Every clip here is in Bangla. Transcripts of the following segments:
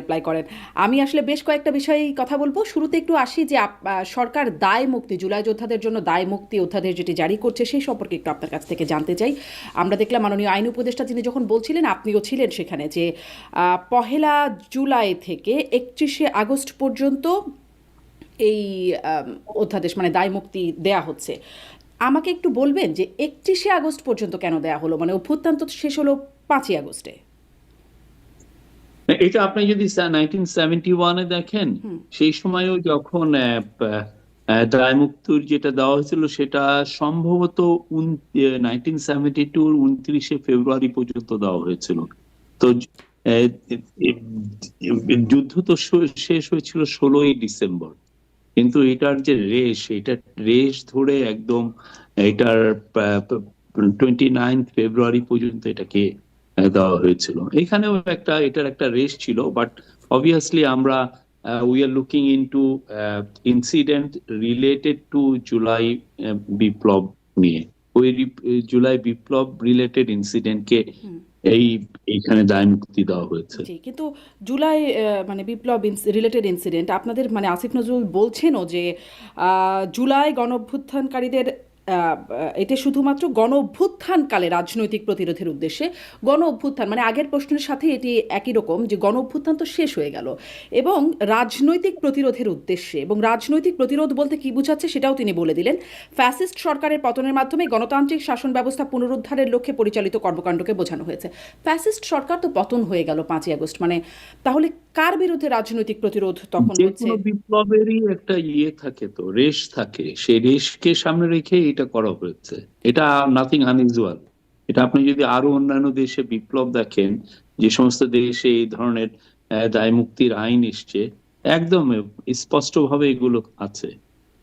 অ্যাপ্লাই করেন। আমি আসলে বেশ কয়েকটা বিষয়ে কথা বলবো। শুরুতে একটু আসি যে সরকার দায় মুক্তি, জুলাই যোদ্ধাদের জন্য দায় মুক্তি অধ্যাদেশ যেটি জারি করছে সেই সম্পর্কে একটু আপনার কাছ থেকে জানতে চাই। আমরা দেখলাম মাননীয় আইন উপদেষ্টা তিনি যখন বলছিলেন, আপনিও ছিলেন সেখানে, যে 1 জুলাই থেকে 31 আগস্ট পর্যন্ত এই অধ্যাদেশ মানে দায় মুক্তি দেয়া হচ্ছে। আমাকে একটু বলবেন যে 31 আগস্ট পর্যন্ত কেন দেয়া হলো? মানে অভ্যুত্থান তো শেষ হলো 5ই আগস্টে। এটা আপনি যদি 1971-এ দেখেন, সেই সময়ও যখন দায়মুক্তির যেটা দেওয়া হয়েছিল সেটা সম্ভবত 1972-র 29শে ফেব্রুয়ারি পর্যন্ত দেওয়া হয়েছিল। তো আহ, যুদ্ধ তো শেষ হয়েছিল 16ই ডিসেম্বর, কিন্তু এটার যে এটার রেশ ধরে একদম এটার 29 ফেব্রুয়ারি পর্যন্ত এটাকে দেওয়া হয়েছিল। এখানেও এটার একটা রেশ ছিল, বাট অবভিয়াসলি আমরা we are looking into incident related to July বিপ্লব নিয়ে। ওই জুলাই বিপ্লব রিলেটেড ইনসিডেন্টকে এইখানে দায় মুক্তি দেওয়া হয়েছে। জি, কিন্তু জুলাই মানে বিপ্লব রিলেটেড ইনসিডেন্ট আপনাদের মানে আসিফ নজরুল বলছেনও যে জুলাই গণঅভ্যুত্থানকারীদের এটা শুধুমাত্র গণ অভ্যুত্থানকালে রাজনৈতিক প্রতিরোধের উদ্দেশ্যে। গণ অভ্যুত্থান মানে আগের প্রশ্নের সাথে এটি একই রকম, যে গণ অভ্যুত্থান তো শেষ হয়ে গেল, এবং রাজনৈতিক প্রতিরোধের উদ্দেশ্যে, এবং রাজনৈতিক প্রতিরোধ বলতে কি বোঝাচ্ছে সেটাও তিনি বলে দিলেন। ফ্যাসিস্ট সরকারের পতনের মাধ্যমে গণতান্ত্রিক শাসন ব্যবস্থা পুনরুদ্ধারের লক্ষ্যে পরিচালিত কর্মকাণ্ডকে বোঝানো হয়েছে। ফ্যাসিস্ট সরকার তো পতন হয়ে গেল 5ই আগস্ট, মানে তাহলে কার বিরুদ্ধে রাজনৈতিক প্রতিরোধ তখন যে হচ্ছে? কোনো বিপ্লবেরই একটা থাকে, তো রেশ থাকে, সেই রেশকে সামনে রেখে এটা করা হয়েছে। এটা নাথিং আনইউজুয়াল। এটা আপনি যদি আরো অন্যান্য দেশে বিপ্লব দেখেন, যে সমস্ত দেশে এই ধরনের দায় মুক্তির আইন এসছে, একদম স্পষ্ট ভাবে এগুলো আছে।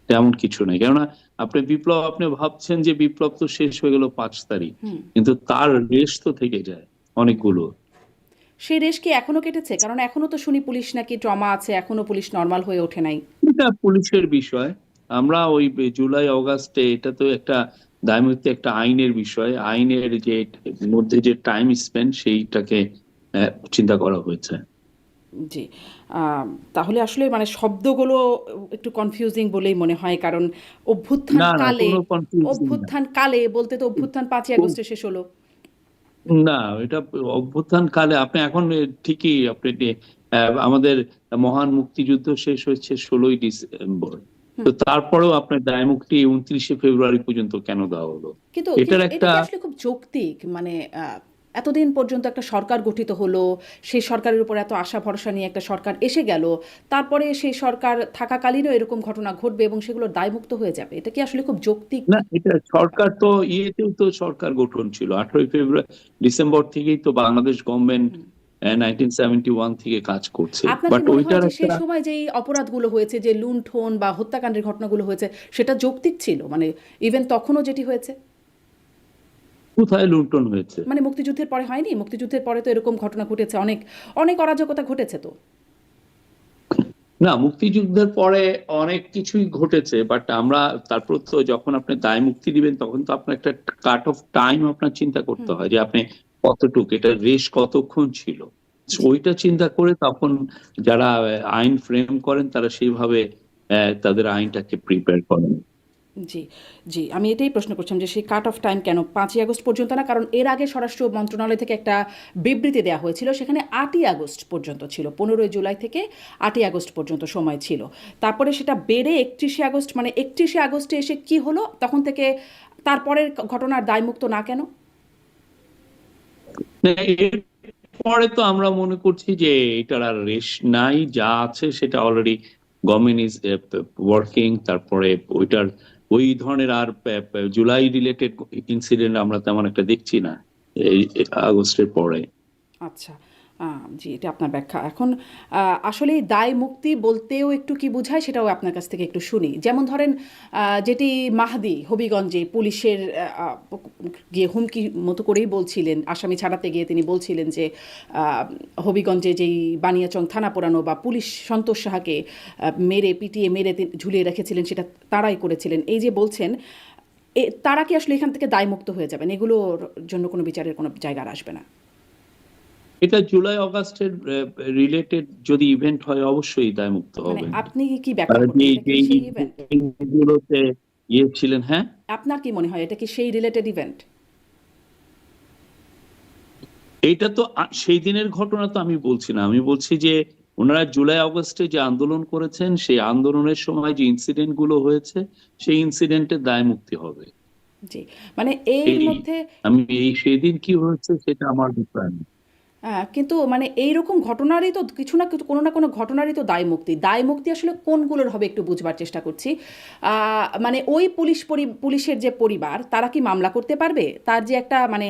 তেমন কিছু নেই, কেননা আপনি ভাবছেন যে বিপ্লব তো শেষ হয়ে গেল 5 তারিখ, কিন্তু তার রেশ তো থেকে যায় অনেকগুলো। সেই রেশ কি এখনো কেটেছে? কারণ এখনো তো শুনি পুলিশ নাকি ট্রমা আছে, এখনো পুলিশ নর্মাল হয়ে ওঠে নাই। এটা পুলিশের বিষয়। আমরা ওই জুলাই অগাস্টে এটা তো একটা দায়মুক্তি, একটা আইনের বিষয়। আইনের যে মধ্যে যে টাইম স্পেন্ড সেইটাকে চিন্তা করা হয়েছে। জি। আম, তাহলে আসলে মানে শব্দগুলো একটু কনফিউজিং বলেই মনে হয়, কারণ অভ্যুত্থান না, না, কালে, কোনো কনফিউশন না। অভ্যুত্থান কালে বলতে তো অভ্যুত্থান 5ই আগস্টে শেষ হলো। না, এটা অভ্যুত্থান কালে আপনি এখন ঠিকই আমাদের মহান মুক্তিযুদ্ধ শেষ হয়েছে 16ই ডিসেম্বর। তো তারপরেও আপনার দায়মুক্তি 29শে ফেব্রুয়ারি পর্যন্ত কেন দেওয়া হলো? কিন্তু এটার কিন্তু এটা একটা কি আসলে খুব যৌক্তিক? মানে এতদিন পর্যন্ত একটা সরকার গঠিত হলো, সেই সরকারের উপর এত আশা ভরসা নিয়ে একটা সরকার এসে গেল, তারপরে সেই সরকার থাকাকালীনও এরকম ঘটনা ঘটবে এবং সেগুলোর দায়মুক্ত হয়ে যাবে, এটা কি আসলে খুব যৌক্তিক? না, এটা সরকার তো ইয়েতেও তো সরকার গঠন ছিল 18ই ডিসেম্বর থেকেই তো বাংলাদেশ গভর্নমেন্ট 1971 থেকে কাজ করছে। আপনার কি বাট মনে হয় ওইটার যে একটা সেই সময় যেই অপরাধগুলো হয়েছে, যে লুণ্ঠন বা হত্যাকাণ্ডের ঘটনাগুলো হয়েছে, সেটা যৌক্তিক ছিল? মানে ইভেন তখনও যেটি হয়েছে, কোথায় লুণ্ঠন হয়েছে? মানে মুক্তিযুদ্ধের পরে হয়নি? মুক্তিযুদ্ধের পরে তো এরকম ঘটনা ঘটেছে, অনেক অনেক অরাজকতা ঘটেছে তো। না, মুক্তিযুদ্ধের পরে অনেক কিছুই ঘটেছে, বাট আমরা তারপর তো যখন আপনি দায় মুক্তি দিবেন তখন তো আপনার একটা কাট অফ টাইম আপনার চিন্তা করতে হয়, যে আপনি কতটুকু, এটা রেশ কতক্ষণ ছিল। So জি। ওইটা চিন্তা করে তখন যারা আইন ফ্রেম করেন তারা সেইভাবে তাদের আইনটাকে প্রিপেয়ার করেন। জি, জি। আমি এটাই প্রশ্ন করছিলাম যে সেই কাট অফ টাইম কেন 5ই আগস্ট পর্যন্ত না? কারণ এর আগে স্বরাষ্ট্র মন্ত্রণালয় থেকে একটা বিবৃতি দেওয়া হয়েছিল, সেখানে 8ই আগস্ট পর্যন্ত ছিল। 15ই জুলাই থেকে 8ই আগস্ট পর্যন্ত সময় ছিল। তারপরে সেটা বেড়ে 31শে আগস্ট, মানে 31শে আগস্টে এসে কি হলো তখন থেকে তারপরের ঘটনার দায়মুক্ত না কেন? এরপরে তো আমরা মনে করছি যে এটার আর রেশ নাই, যা আছে সেটা অলরেডি গভর্নমেন্ট ইজ ওয়ার্কিং। তারপরে ওই ধরনের আর জুলাই রিলেটেড ইনসিডেন্ট আমরা তেমন একটা দেখছি না এই আগস্টের পরে। আচ্ছা। জি, এটা আপনার ব্যাখ্যা। এখন আসলে দায় মুক্তি বলতেও একটু কি বোঝায় সেটাও আপনার কাছ থেকে একটু শুনি। যেমন ধরেন যেটি মাহদি হবিগঞ্জে পুলিশের গিয়ে হুমকি মতো করেই বলছিলেন, আসামি ছাড়াতে গিয়ে তিনি বলছিলেন যে আ হবিগঞ্জে যেই বানিয়াচং থানা পোড়ানো বা পুলিশ সন্তোষ সাহাকে মেরে পিটিয়ে মেরে ঝুলিয়ে রেখেছিলেন সেটা তারাই করেছিলেন। এই যে বলছেন, তারা কি আসলে এখান থেকে দায়মুক্ত হয়ে যাবেন? এগুলোর জন্য কোনো বিচারের কোনো জায়গা আর আসবে না? এটা জুলাই অগাস্টের রিলেটেড যদি ইভেন্ট হয় অবশ্যই দায়মুক্ত মানে হবেন। আপনি কি ব্যাখ্যা তারা করবেন এটা কি যেই সেই ইভেন্ট? গুলোতে ইয়ে ছিলেন, হ্যাঁ, আপনার কি মনে হয় এটা কি সেই রিলেটেড ইভেন্ট? এইটা তো সেই দিনের ঘটনা তো আমি বলছি না, আমি বলছি যে ওনারা জুলাই অগস্টে যে আন্দোলন করেছেন সেই আন্দোলনের সময় যে ইনসিডেন্ট গুলো হয়েছে সেই ইনসিডেন্টের দায় মুক্তি হবে। জি, মানে এর এই মধ্যে আমি এই সেদিন কি হয়েছে সেটা আমার অভিপ্রায় না। কিন্তু মানে এইরকম ঘটনারই তো কিছু না কিছু কোনো না কোনো ঘটনারই তো দায়মুক্তি। দায়মুক্তি আসলে কোনগুলোর হবে একটু বুঝবার চেষ্টা করছি। মানে ওই পুলিশের যে পরিবার তারা কি মামলা করতে পারবে? তার যে একটা মানে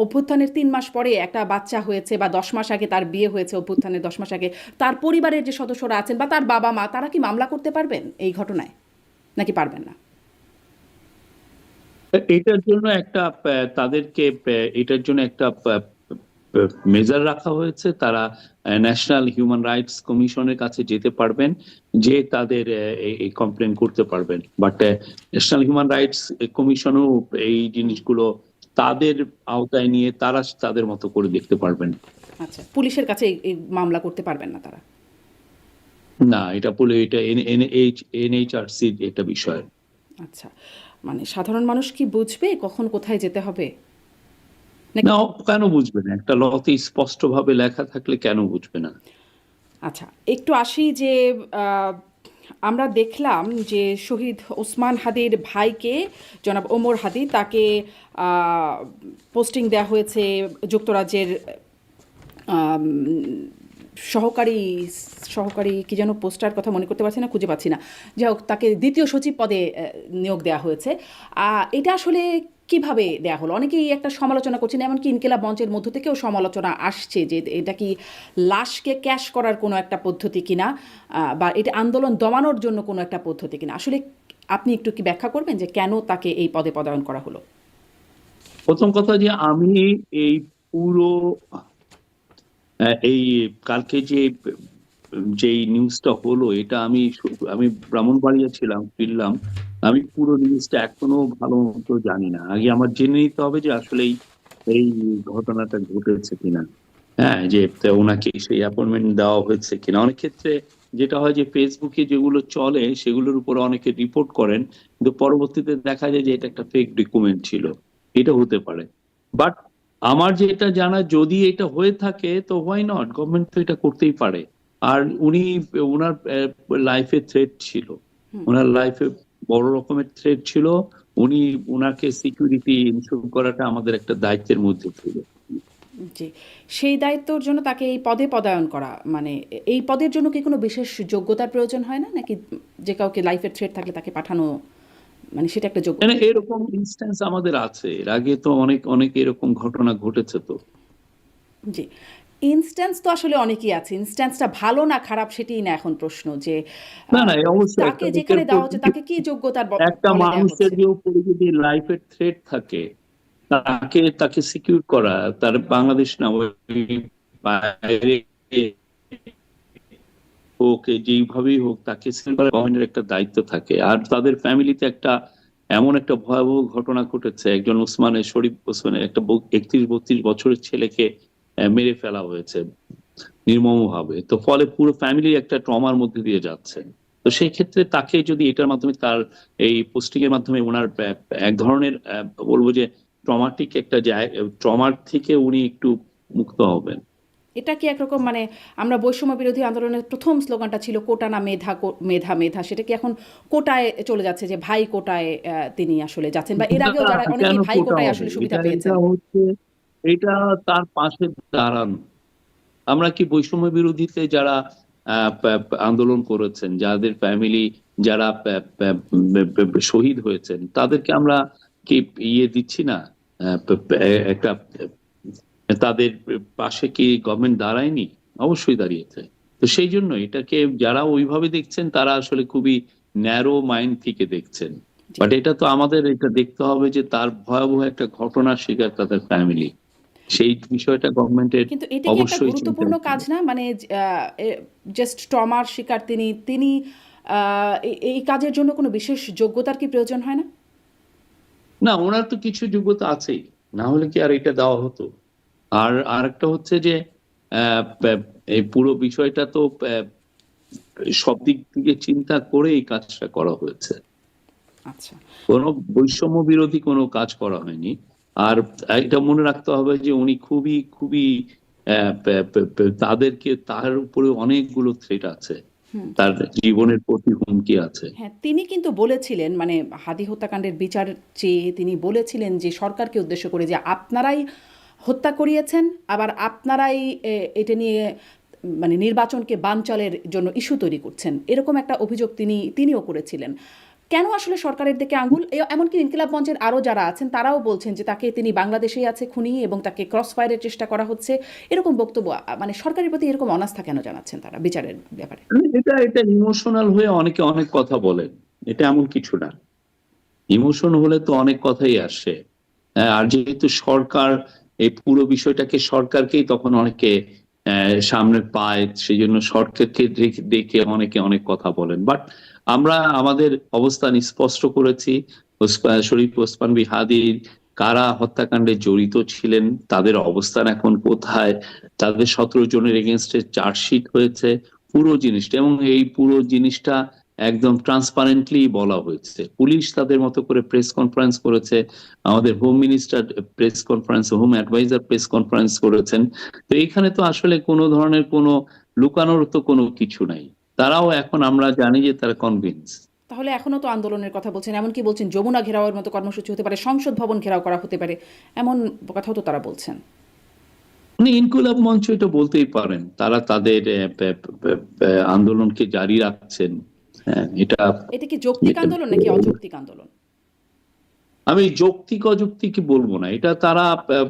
অভ্যুত্থানের ৩ মাস পরে একটা বাচ্চা হয়েছে বা ১০ মাস আগে তার বিয়ে হয়েছে অভ্যুত্থানের ১০ মাস আগে, তার পরিবারের যে সদস্যরা আছেন বা তার বাবা-মা তারা কি মামলা করতে পারবেন এই ঘটনায়? নাকি পারবেন না? এটার জন্য একটা তাদেরকে এটার জন্য একটা মেজার রাখা হয়েছে। তারা ন্যাশনাল হিউম্যান রাইটস কমিশনের কাছে যেতে পারবেন, যে তাদের এই কমপ্লেন করতে পারবেন। বাট ন্যাশনাল হিউম্যান রাইটস কমিশনও এই জিনিসগুলো তাদের আওতায় নিয়ে তারা তাদের মতো করে দেখতে পারবেন। আচ্ছা, পুলিশের কাছে এই মামলা করতে পারবেন না তারা? না, এটা এটা এনএইচআরসি এটা বিষয়। আচ্ছা, মানে সাধারণ মানুষ কি বুঝবে কখন কোথায় যেতে হবে? নাকি না, কেন বুঝবে না? একটা লতে স্পষ্ট ভাবে লেখা থাকলে কেন বুঝবে না? আচ্ছা, একটু আসি যে আহ, আমরা দেখলাম যে শহীদ ওসমান হাদির ভাইকে জনাব ওমর হাদি তাকে পোস্টিং দেওয়া হয়েছে যুক্তরাজ্যের আম, সহকারী সহকারী কি যেন পোস্টার কথা মনে করতে পারছি না, খুঁজে পাচ্ছি না। যাই হোক, তাকে দ্বিতীয় সচিব পদে নিয়োগ দেওয়া হয়েছে। এটা আসলে কিভাবে দেয়া হলো? অনেকেই একটা সমালোচনা করছেন, এমনকি ইনকিলাব মঞ্চের মধ্য থেকেও সমালোচনা আসছে যে এটা কি লাশকে ক্যাশ করার কোনো একটা পদ্ধতি কিনা, বা এটা আন্দোলন দমানোর জন্য কোনো একটা পদ্ধতি কিনা। আসলে আপনি একটু কি ব্যাখ্যা করবেন যে কেন তাকে এই পদে পদায়ন করা হলো? প্রথম কথা যে আমি এই পুরো এই কালকে যেই নিউজটা হলো এটা আমি ব্রাহ্মণবাড়িয়া ছিলাম, ফিরলাম। আমি পুরো নিউজটা এখনো ভালো মতো জানি না। আগে আমার জেনে নিতে হবে যে আসলে এই ঘটনাটা ঘটেছে কিনা, হ্যাঁ, যে ওনাকে সেই অ্যাপয়েন্টমেন্ট দেওয়া হয়েছে কিনা। অনেক ক্ষেত্রে যেটা হয় যে ফেসবুকে যেগুলো চলে সেগুলোর উপরে অনেকে রিপোর্ট করেন, কিন্তু পরবর্তীতে দেখা যায় যে এটা একটা ফেক ডকুমেন্ট ছিল। এটা হতে পারে। বাট আমার যেটা জানা, যদি এটা হয়ে থাকে তো হোয়াই নট, গভর্নমেন্ট তো এটা করতেই পারে। আর ওনার লাইফে থ্রেট ছিল, ওনার লাইফে বড় রকমের থ্রেট ছিল। উনি ওনাকে সিকিউরিটি ইনশিওর করাটা আমাদের একটা দায়িত্বের মধ্যে ছিল। জি, সেই দায়িত্বর জন্য তাকে এই পদে পদায়ন করা, মানে এই পদের জন্য কি কোনো বিশেষ যোগ্যতার প্রয়োজন হয় না, নাকি যে কাউকে লাইফের থ্রেট থাকলে তাকে পাঠানো, মানে সেটা একটা মানে যোগ্যতা? এরকম ইনস্ট্যান্স আমাদের আছে, এর আগে তো অনেক অনেক এরকম ঘটনা ঘটেছে তো। জি, ইনস্ট্যান্স তো আসলে অনেকই আছে। ইনস্ট্যান্সটা ভালো না খারাপ সেটিই না এখন প্রশ্ন, যে না না, অবশ্যই তাকে একটা লোকের যেখানে উপর দেওয়া হচ্ছে তাকে কি যোগ্যতার একটা বলে দেওয়া মানুষের হচ্ছে? যে উপরে যদি লাইফের থ্রেট থাকে, তাকে তাকে সিকিউর করা, তার বাংলাদেশ না ওই বাইরে হোক, যেইভাবেই হোক তাকে সিকিউর করা গভর্নমেন্টের একটা দায়িত্ব থাকে। আর তাদের ফ্যামিলিতে একটা এমন একটা ভয়াবহ ঘটনা ঘটেছে, একজন শরীফ ওসমানের একটা 31-32 বছরের ছেলেকে মেরে ফেলা হয়েছে নির্মমভাবে। তো ফলে পুরো ফ্যামিলি একটা ট্রমার মধ্যে দিয়ে যাচ্ছে। তো সেই ক্ষেত্রে তাকে যদি এটার মাধ্যমে তার এই পোস্টিং এর মাধ্যমে ওনার এক ধরনের বলবো যে ট্রমাটিক একটা ট্রমার থেকে উনি একটু মুক্ত হবেন। এটা কি একরকম মানে আমরা বৈষম্য বিরোধী আন্দোলনের প্রথম স্লোগানটা ছিল কোটা না মেধা, মেধা মেধা, সেটা কি এখন কোটায় চলে যাচ্ছে, যে ভাই কোটায় তিনি আসলে যাচ্ছেন, বা এর আগেও না, যারা কেন অনেকেই ভাই কোটা কোটায় হবে? আসলে সুবিধা এটা এটা পেয়েছেন? হচ্ছে, এটা তার পাশে দাঁড়ানো। আমরা কি বৈষম্য বিরোধীতে যারা আন্দোলন করেছেন, যাদের ফ্যামিলি যারা শহীদ হয়েছেন, তাদেরকে আমরা কি ইয়ে দিচ্ছি না? একটা তাদের পাশে কি গভর্নমেন্ট দাঁড়ায়নি? অবশ্যই দাঁড়িয়েছে। তো সেই জন্য এটাকে যারা ওইভাবে দেখছেন তারা আসলে খুবই ন্যারো মাইন্ড থেকে দেখছেন। জি, বাট এটা তো আমাদের এটা দেখতে হবে যে তার ভয়াবহ একটা ঘটনার শিকার তাদের ফ্যামিলি। সেই বিষয়টা গভর্নমেন্টের কিন্তু এটা কি একটা অবশ্যই গুরুত্বপূর্ণ চিন্তায় ছিল। কাজ না? মানে জাস্ট ট্রমার শিকার তিনি তিনি এই কাজের জন্য কোনো বিশেষ যোগ্যতার কি প্রয়োজন হয় না? না, ওনার তো কিছু যোগ্যতা আছেই, না হলে কি আর এটা দেওয়া হতো? আর আরেকটা হচ্ছে যে এই পুরো বিষয়টা তো সব দিক থেকে চিন্তা করে এই কাজটা করা হয়েছে। আচ্ছা। কোনো বৈষম্য বিরোধী কোনো কাজ করা হয়নি। আর এটা মনে রাখতে হবে যে উনি খুবই খুবই তাদেরকে, তার উপরে অনেকগুলো থ্রেট আছে, হুম। তার জীবনের প্রতি হুমকি আছে। হ্যাঁ, তিনি কিন্তু বলেছিলেন মানে হাদি হত্যাকাণ্ডের বিচার চেয়ে তিনি বলেছিলেন যে সরকারকে উদ্দেশ্য করে যে আপনারাই হত্যা করিয়েছেন, আবার আপনারাই এটা নিয়ে মানে নির্বাচনকে বানচালের জন্য ইস্যু তৈরি করছেন, এরকম একটা অভিযোগ তিনিও করেছিলেন। কেন আসলে সরকারের দিকে আঙুল? এমনকি ইনকিলাব মঞ্চের আরও যারা আছেন তারাও বলছেন যে তিনি বাংলাদেশেই আছে খুনি এবং তাকে ক্রস ফায়ারের চেষ্টা করা হচ্ছে, এরকম বক্তব্য। মানে সরকারের প্রতি এরকম অনাস্থা কেন জানাচ্ছেন তারা বিচারের ব্যাপারে? এটা এটা ইমোশনাল হয়ে অনেকে অনেক কথা বলেন, এটা এমন কিছু না। ইমোশন হলে তো অনেক কথাই আসে। আর যেহেতু সরকার এই পুরো বিষয়টাকে, সরকারকেই তখন অনেকে সামনে পায়, সেই জন্য সরকারকে দেখে অনেকে অনেক কথা বলেন। বাট আমরা আমাদের অবস্থান স্পষ্ট করেছি। শরীফ ওসমান বি হাদির কারা হত্যাকাণ্ডে জড়িত ছিলেন, তাদের অবস্থান এখন কোথায়, তাদের 17 জনের এগেনস্টে চার্জশিট হয়েছে, পুরো জিনিসটা, এবং এই পুরো জিনিসটা একদম ট্রান্সপারেন্টলি বলা হয়েছে। পুলিশ তাদের মতো করে প্রেস কনফারেন্স করেছে, আমাদের home minister press conference, home adviser press conference করেছেন। তো এখানে তো আসলে কোনো ধরনের কোনো লুকানোর তো কোনো কিছু নাই। তারাও এখন আমরা জানি যে তারা কনভিন্স। তাহলে এখনো তো আন্দোলনের কথা বলছেন, এমনকি বলছেন যমুনা ঘেরাওয়ের মতো কর্মসূচি হতে পারে, সংসদ ভবন ঘেরাও করা হতে পারে, এমন কথাও তো তারা বলছেন। মানে ইনকুলাব মঞ্চ এটা বলতেই পারেন, তারা তাদের আন্দোলনকে জারি রাখছেন। হ্যাঁ, এটা এটা কি যৌক্তিক আন্দোলন নাকি অযৌক্তিক আন্দোলন? আমি যৌক্তিক অযৌক্তিক কি বলবো না, এটা তারা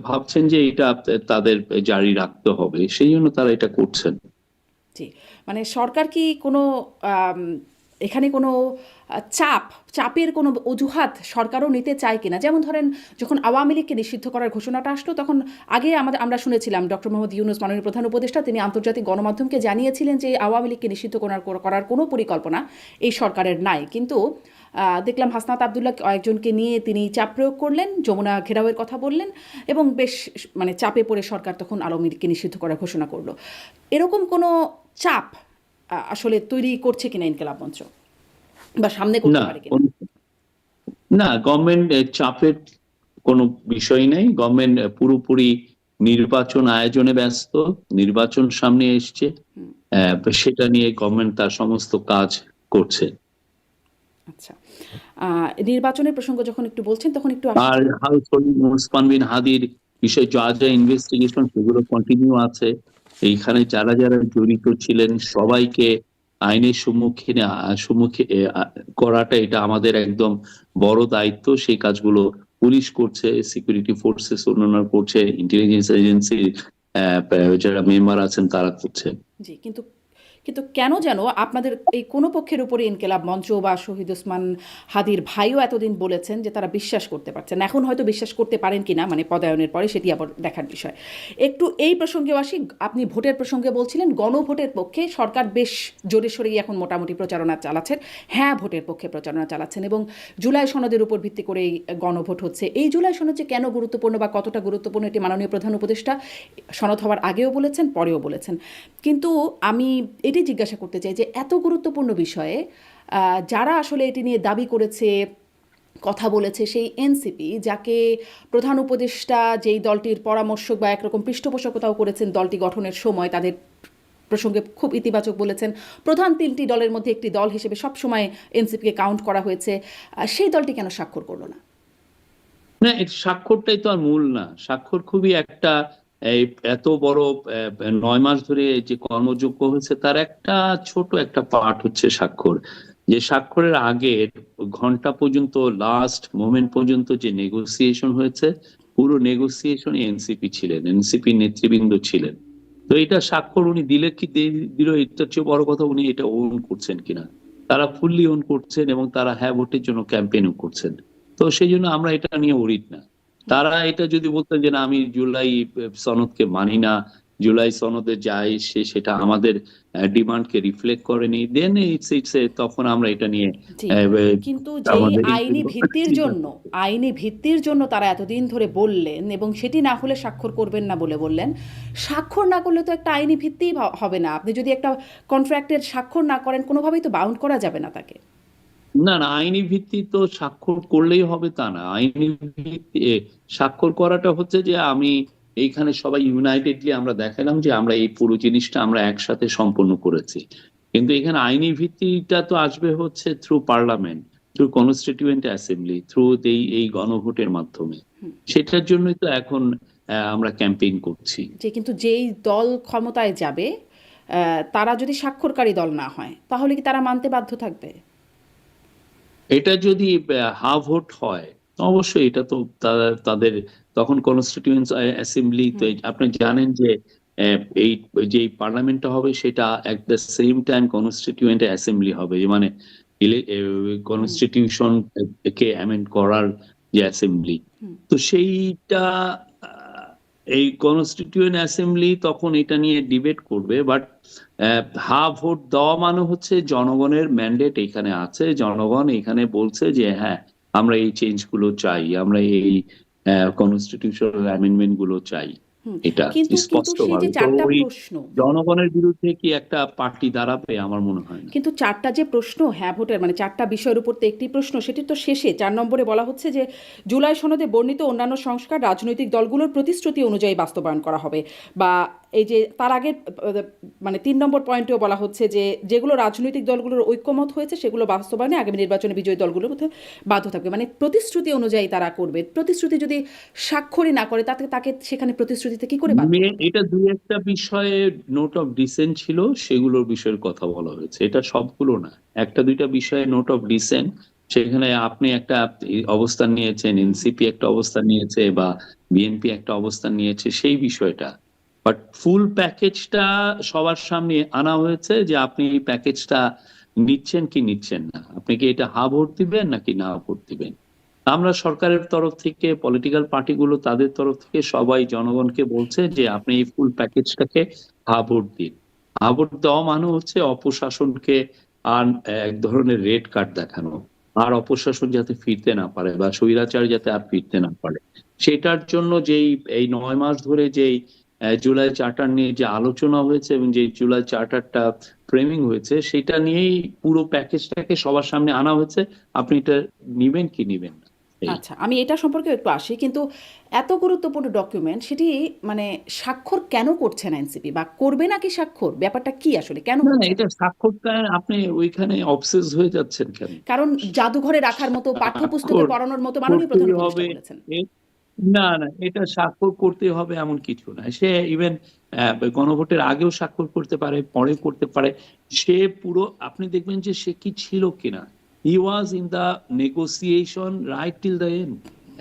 ভাবছেন যে এটা তাদের জারি রাখতে হবে, সেই জন্য তারা এটা করছেন। জি। মানে সরকার কি কোনো আম, এখানে কোনো চাপের কোনো অজুহাত সরকারও নিতে চায় কিনা? যেমন ধরেন, যখন আওয়ামী লীগকে নিষিদ্ধ করার ঘোষণাটা আসলো, তখন আগে আমরা শুনেছিলাম ডক্টর মোহাম্মদ ইউনূস, মাননীয় প্রধান উপদেষ্টা, তিনি আন্তর্জাতিক গণমাধ্যমকে জানিয়েছিলেন যে আওয়ামী লীগকে নিষিদ্ধ করার কোনো পরিকল্পনা এই সরকারের নাই। কিন্তু দেখলাম হাসনাত আবদুল্লাহ একজনকে নিয়ে তিনি চাপ প্রয়োগ করলেন, যমুনা ঘেরাওয়ের কথা বললেন, এবং বেশ মানে চাপে পড়ে সরকার তখন আওয়ামী লীগকে নিষিদ্ধ করার ঘোষণা করলো। এরকম কোনো চাপ আসলে তৈরি করছে কিনা ইনকিলাব মঞ্চ, বা সামনে করতে না, পারে কিনা? না, গভর্নমেন্ট চাপের কোনো বিষয় নেই। গভর্নমেন্ট পুরোপুরি নির্বাচন আয়োজনে ব্যস্ত, নির্বাচন সামনে এসছে, সেটা নিয়ে গভর্নমেন্ট তার সমস্ত কাজ করছে। আচ্ছা। নির্বাচনের প্রসঙ্গ যখন একটু বলছেন তখন একটু আর ওসমান বিন হাদির বিষয়ে যা যা ইনভেস্টিগেশন, সেগুলো কন্টিনিউ আছে। এইখানে যারা যারা জড়িত ছিলেন সবাইকে আইনের সম্মুখে করাটা, এটা আমাদের একদম বড় দায়িত্ব। সেই কাজগুলো পুলিশ করছে, সিকিউরিটি ফোর্সেস অন্যান্য করছে, ইন্টেলিজেন্স এজেন্সির যারা মেম্বার আছেন তারা করছে। জি, কিন্তু কিন্তু কেন যেন আপনাদের এই কোনো পক্ষের উপরে ইনকিলাব মঞ্চ বা শহীদ ওসমান হাদির ভাইও এতদিন বলেছেন যে তারা বিশ্বাস করতে পারছেন, এখন হয়তো বিশ্বাস করতে পারেন কিনা মানে পদায়নের পরে সেটি আবার দেখার বিষয়। একটু এই প্রসঙ্গেও আসি। আপনি ভোটের প্রসঙ্গে বলছিলেন, গণভোটের পক্ষে সরকার বেশ জোরে সোরেই এখন মোটামুটি প্রচারণা চালাচ্ছেন, হ্যাঁ ভোটের পক্ষে প্রচারণা চালাচ্ছেন, এবং জুলাই সনদের উপর ভিত্তি করেই গণভোট হচ্ছে। এই জুলাই সনদ যে কেন গুরুত্বপূর্ণ বা কতটা গুরুত্বপূর্ণ, এটি মাননীয় প্রধান উপদেষ্টা সনদ হওয়ার আগেও বলেছেন, পরেও বলেছেন। কিন্তু আমি এটি জিজ্ঞাসা করতে চাই যে এত গুরুত্বপূর্ণ বিষয়ে যারা আসলে এটি নিয়ে দাবি করেছে, কথা বলেছে, সেই এনসিপি, যাকে প্রধান উপদেষ্টা যেই দলটির পরামর্শক বা একরকম পৃষ্ঠপোষকতাও করেছেন দলটি গঠনের সময়, তাদের প্রসঙ্গে খুব ইতিবাচক বলেছেন, প্রধান তিনটি দলের মধ্যে একটি দল হিসেবে সবসময় এনসিপিকে কাউন্ট করা হয়েছে, সেই দলটি কেন স্বাক্ষর করলো না? না, স্বাক্ষরটাই তো আর মূল না। স্বাক্ষর খুবই একটা, এই এত বড় 9 মাস ধরে যে কর্মযোগ্য হয়েছে তার একটা ছোট একটা পার্ট হচ্ছে স্বাক্ষর। যে স্বাক্ষরের আগের ঘন্টা পর্যন্ত, লাস্ট মোমেন্ট পর্যন্ত যে নেগোসিয়েশন হয়েছে, পুরো নেগোসিয়েশন এনসিপি ছিলেন, এনসিপি নেতৃবৃন্দ ছিলেন। তো এটা স্বাক্ষর উনি দিলে কি দিল, এটার চেয়ে বড় কথা উনি এটা ওন করছেন কিনা। তারা ফুললি ওন করছেন এবং তারা হ্যাঁ ভোটের জন্য ক্যাম্পেইনও করছেন। তো সেই জন্য আমরা এটা নিয়ে উড়িত না। তারা এটা যদি বলতেন যে না আমি জুলাই সনদকে মানি না, জুলাই সনদে যা এসে সেটা আমাদের ডিমান্ডকে রিফ্লেক্ট করেনি, দেন ইটস তখন আমরা এটা নিয়ে জি, আহ, কিন্তু যেই আমাদের আইনি ভিত্তির জন্য তারা এতদিন ধরে বললেন এবং সেটি না হলে স্বাক্ষর করবেন না বলে বললেন, স্বাক্ষর না করলে তো একটা আইনি ভিত্তিই হবে না। আপনি যদি একটা কন্ট্রাক্টের স্বাক্ষর না করেন কোনোভাবেই তো বাউন্ড করা যাবে না তাকে। না না, আইনি ভিত্তি তো স্বাক্ষর করলেই হবে তা না। আইনি ভিত্তি স্বাক্ষর করাটা হচ্ছে যে আমি এইখানে সবাই ইউনাইটেডলি আমরা দেখালাম যে আমরা এই পুরো জিনিসটা আমরা একসাথে সম্পন্ন করেছি। কিন্তু এখানে আইনি ভিত্তিটা তো আসবে হচ্ছে through parliament, through constituent assembly, through এই গণভোটের মাধ্যমে। সেটার জন্যই তো এখন আমরা ক্যাম্পেইন করছি। যে কিন্তু যেই দল ক্ষমতায় যাবে তারা যদি স্বাক্ষরকারী দল না হয় তাহলে কি তারা মানতে বাধ্য থাকবে? এটা যদি হা ভোট হয় অবশ্যই এটা তো তাদের তখন কনস্টিটিউয়েন্ট অ্যাসেম্বলি তো আপনি জানেন যে এই যে পার্লামেন্টটা হবে সেটা at the same time constituent assembly হবে, মানে কনস্টিটিউশন কে অ্যামেন্ড করার যে অ্যাসেম্বলি। তো সেইটা এই কনস্টিটিউয়েন্ট অ্যাসেম্বলি তখন এটা নিয়ে ডিবেট করবে। বাট হা ভোট দেওয়া মানে হচ্ছে জনগণের ম্যান্ডেট এখানে আছে, জনগণ এখানে বলছে যে হ্যাঁ আমরা এই চেঞ্জ গুলো চাই, আমরা এই কনস্টিটিউশনাল অ্যামেন্ডমেন্ট গুলো চাই। এটা কিন্তু কিন্তু স্পষ্ট সেই যে ভাবে তো চারটা ওই প্রশ্ন, জনগণের বিরুদ্ধে কি একটা পার্টি দাঁড়াবে আমার মনে হয় না। কিন্তু চারটা যে প্রশ্ন হ্যাঁ ভোটের মানে চারটা বিষয়ের উপর তো একটি প্রশ্ন, সেটি তো শেষে 4 নম্বরে বলা হচ্ছে যে জুলাই সনদে বর্ণিত অন্যান্য সংস্কার রাজনৈতিক দলগুলোর প্রতিশ্রুতি অনুযায়ী বাস্তবায়ন করা হবে। বা এই যে তার আগের মানে 3 নম্বর পয়েন্টেও বলা হচ্ছে যে যেগুলো রাজনৈতিক দলগুলোর ঐক্যমত হয়েছে সেগুলো বাস্তবায়নে আগামী নির্বাচনে বিজয়ী দলগুলোর মধ্যে বাধ্য থাকবে। মানে প্রতিশ্রুতি অনুযায়ী তারা করবে। প্রতিশ্রুতি যদি স্বাক্ষরই না করে তাকে সেখানে প্রতিশ্রুতিতে কি করে বাধ্য করবে? এটা দুই একটা বিষয়ে নোট অফ ডিসেন্ট ছিল, সেগুলোর বিষয়ের কথা বলা হয়েছে, এটা সবগুলো না। একটা দুইটা বিষয়ে নোট অফ ডিসেন্ট, সেখানে আপনি একটা অবস্থান নিয়েছেন, এনসিপি একটা অবস্থান নিয়েছে বা বিএনপি একটা অবস্থান নিয়েছে সেই বিষয়টা। বাট ফুল প্যাকেজটা সবার সামনে আনা হয়েছে যে আপনি এই প্যাকেজটা নিচ্ছেন কি নিচ্ছেন না, আপনি কি এটা হা ভোট দিবেন নাকি না ভোট দিবেন। আমরা সরকারের তরফ থেকে, পলিটিক্যাল পার্টিগুলো তাদের তরফ থেকে সবাই জনগণকে বলছে যে আপনি এই ফুল প্যাকেজটাকে হা ভোট দিন। হা ভোট দেওয়া মানে হচ্ছে অপশাসনকে আর এক ধরনের রেড কার্ড দেখানো, আর অপশাসন যাতে ফিরতে না পারে বা স্বৈরাচার যাতে আর ফিরতে না পারে। সেটার জন্য যেই এই 9 মাস ধরে যেই জুলাই চার্টার নিয়ে যে আলোচনা হয়েছে এবং যে জুলাই চার্টারটা ফ্রেমিং হয়েছে সেটা নিয়েই পুরো প্যাকেজটাকে সবার সামনে আনা হয়েছে। আপনি এটা নিবেন কি নিবেন না। আচ্ছা, আমি এটা সম্পর্কে একটু আসি। কিন্তু এত গুরুত্বপূর্ণ ডকুমেন্ট সেটি মানে স্বাক্ষর কেন করছে না এনসিপি, বা করবে নাকি স্বাক্ষর? ব্যাপারটা কি আসলে? কেন না না, করছে না? এটা স্বাক্ষরটা আপনি ওইখানে অবসেস হয়ে যাচ্ছেন কেন? কারণ জাদুঘরে রাখার মতো, পাঠ্যপুস্তকে স্বাক্ষর পড়ানোর মতো মাননীয় প্রধান করতেই উপদেষ্টা হবে। বলেছেন। এ- না না, এটা স্বাক্ষর করতে হবে এমন কিছু না। সে ইভেন গণভোটের আগেও স্বাক্ষর করতে পারে, পরে করতে পারে। সে পুরো আপনি দেখবেন যে সে কি ছিল কিনা, he was in the negotiation right till the end.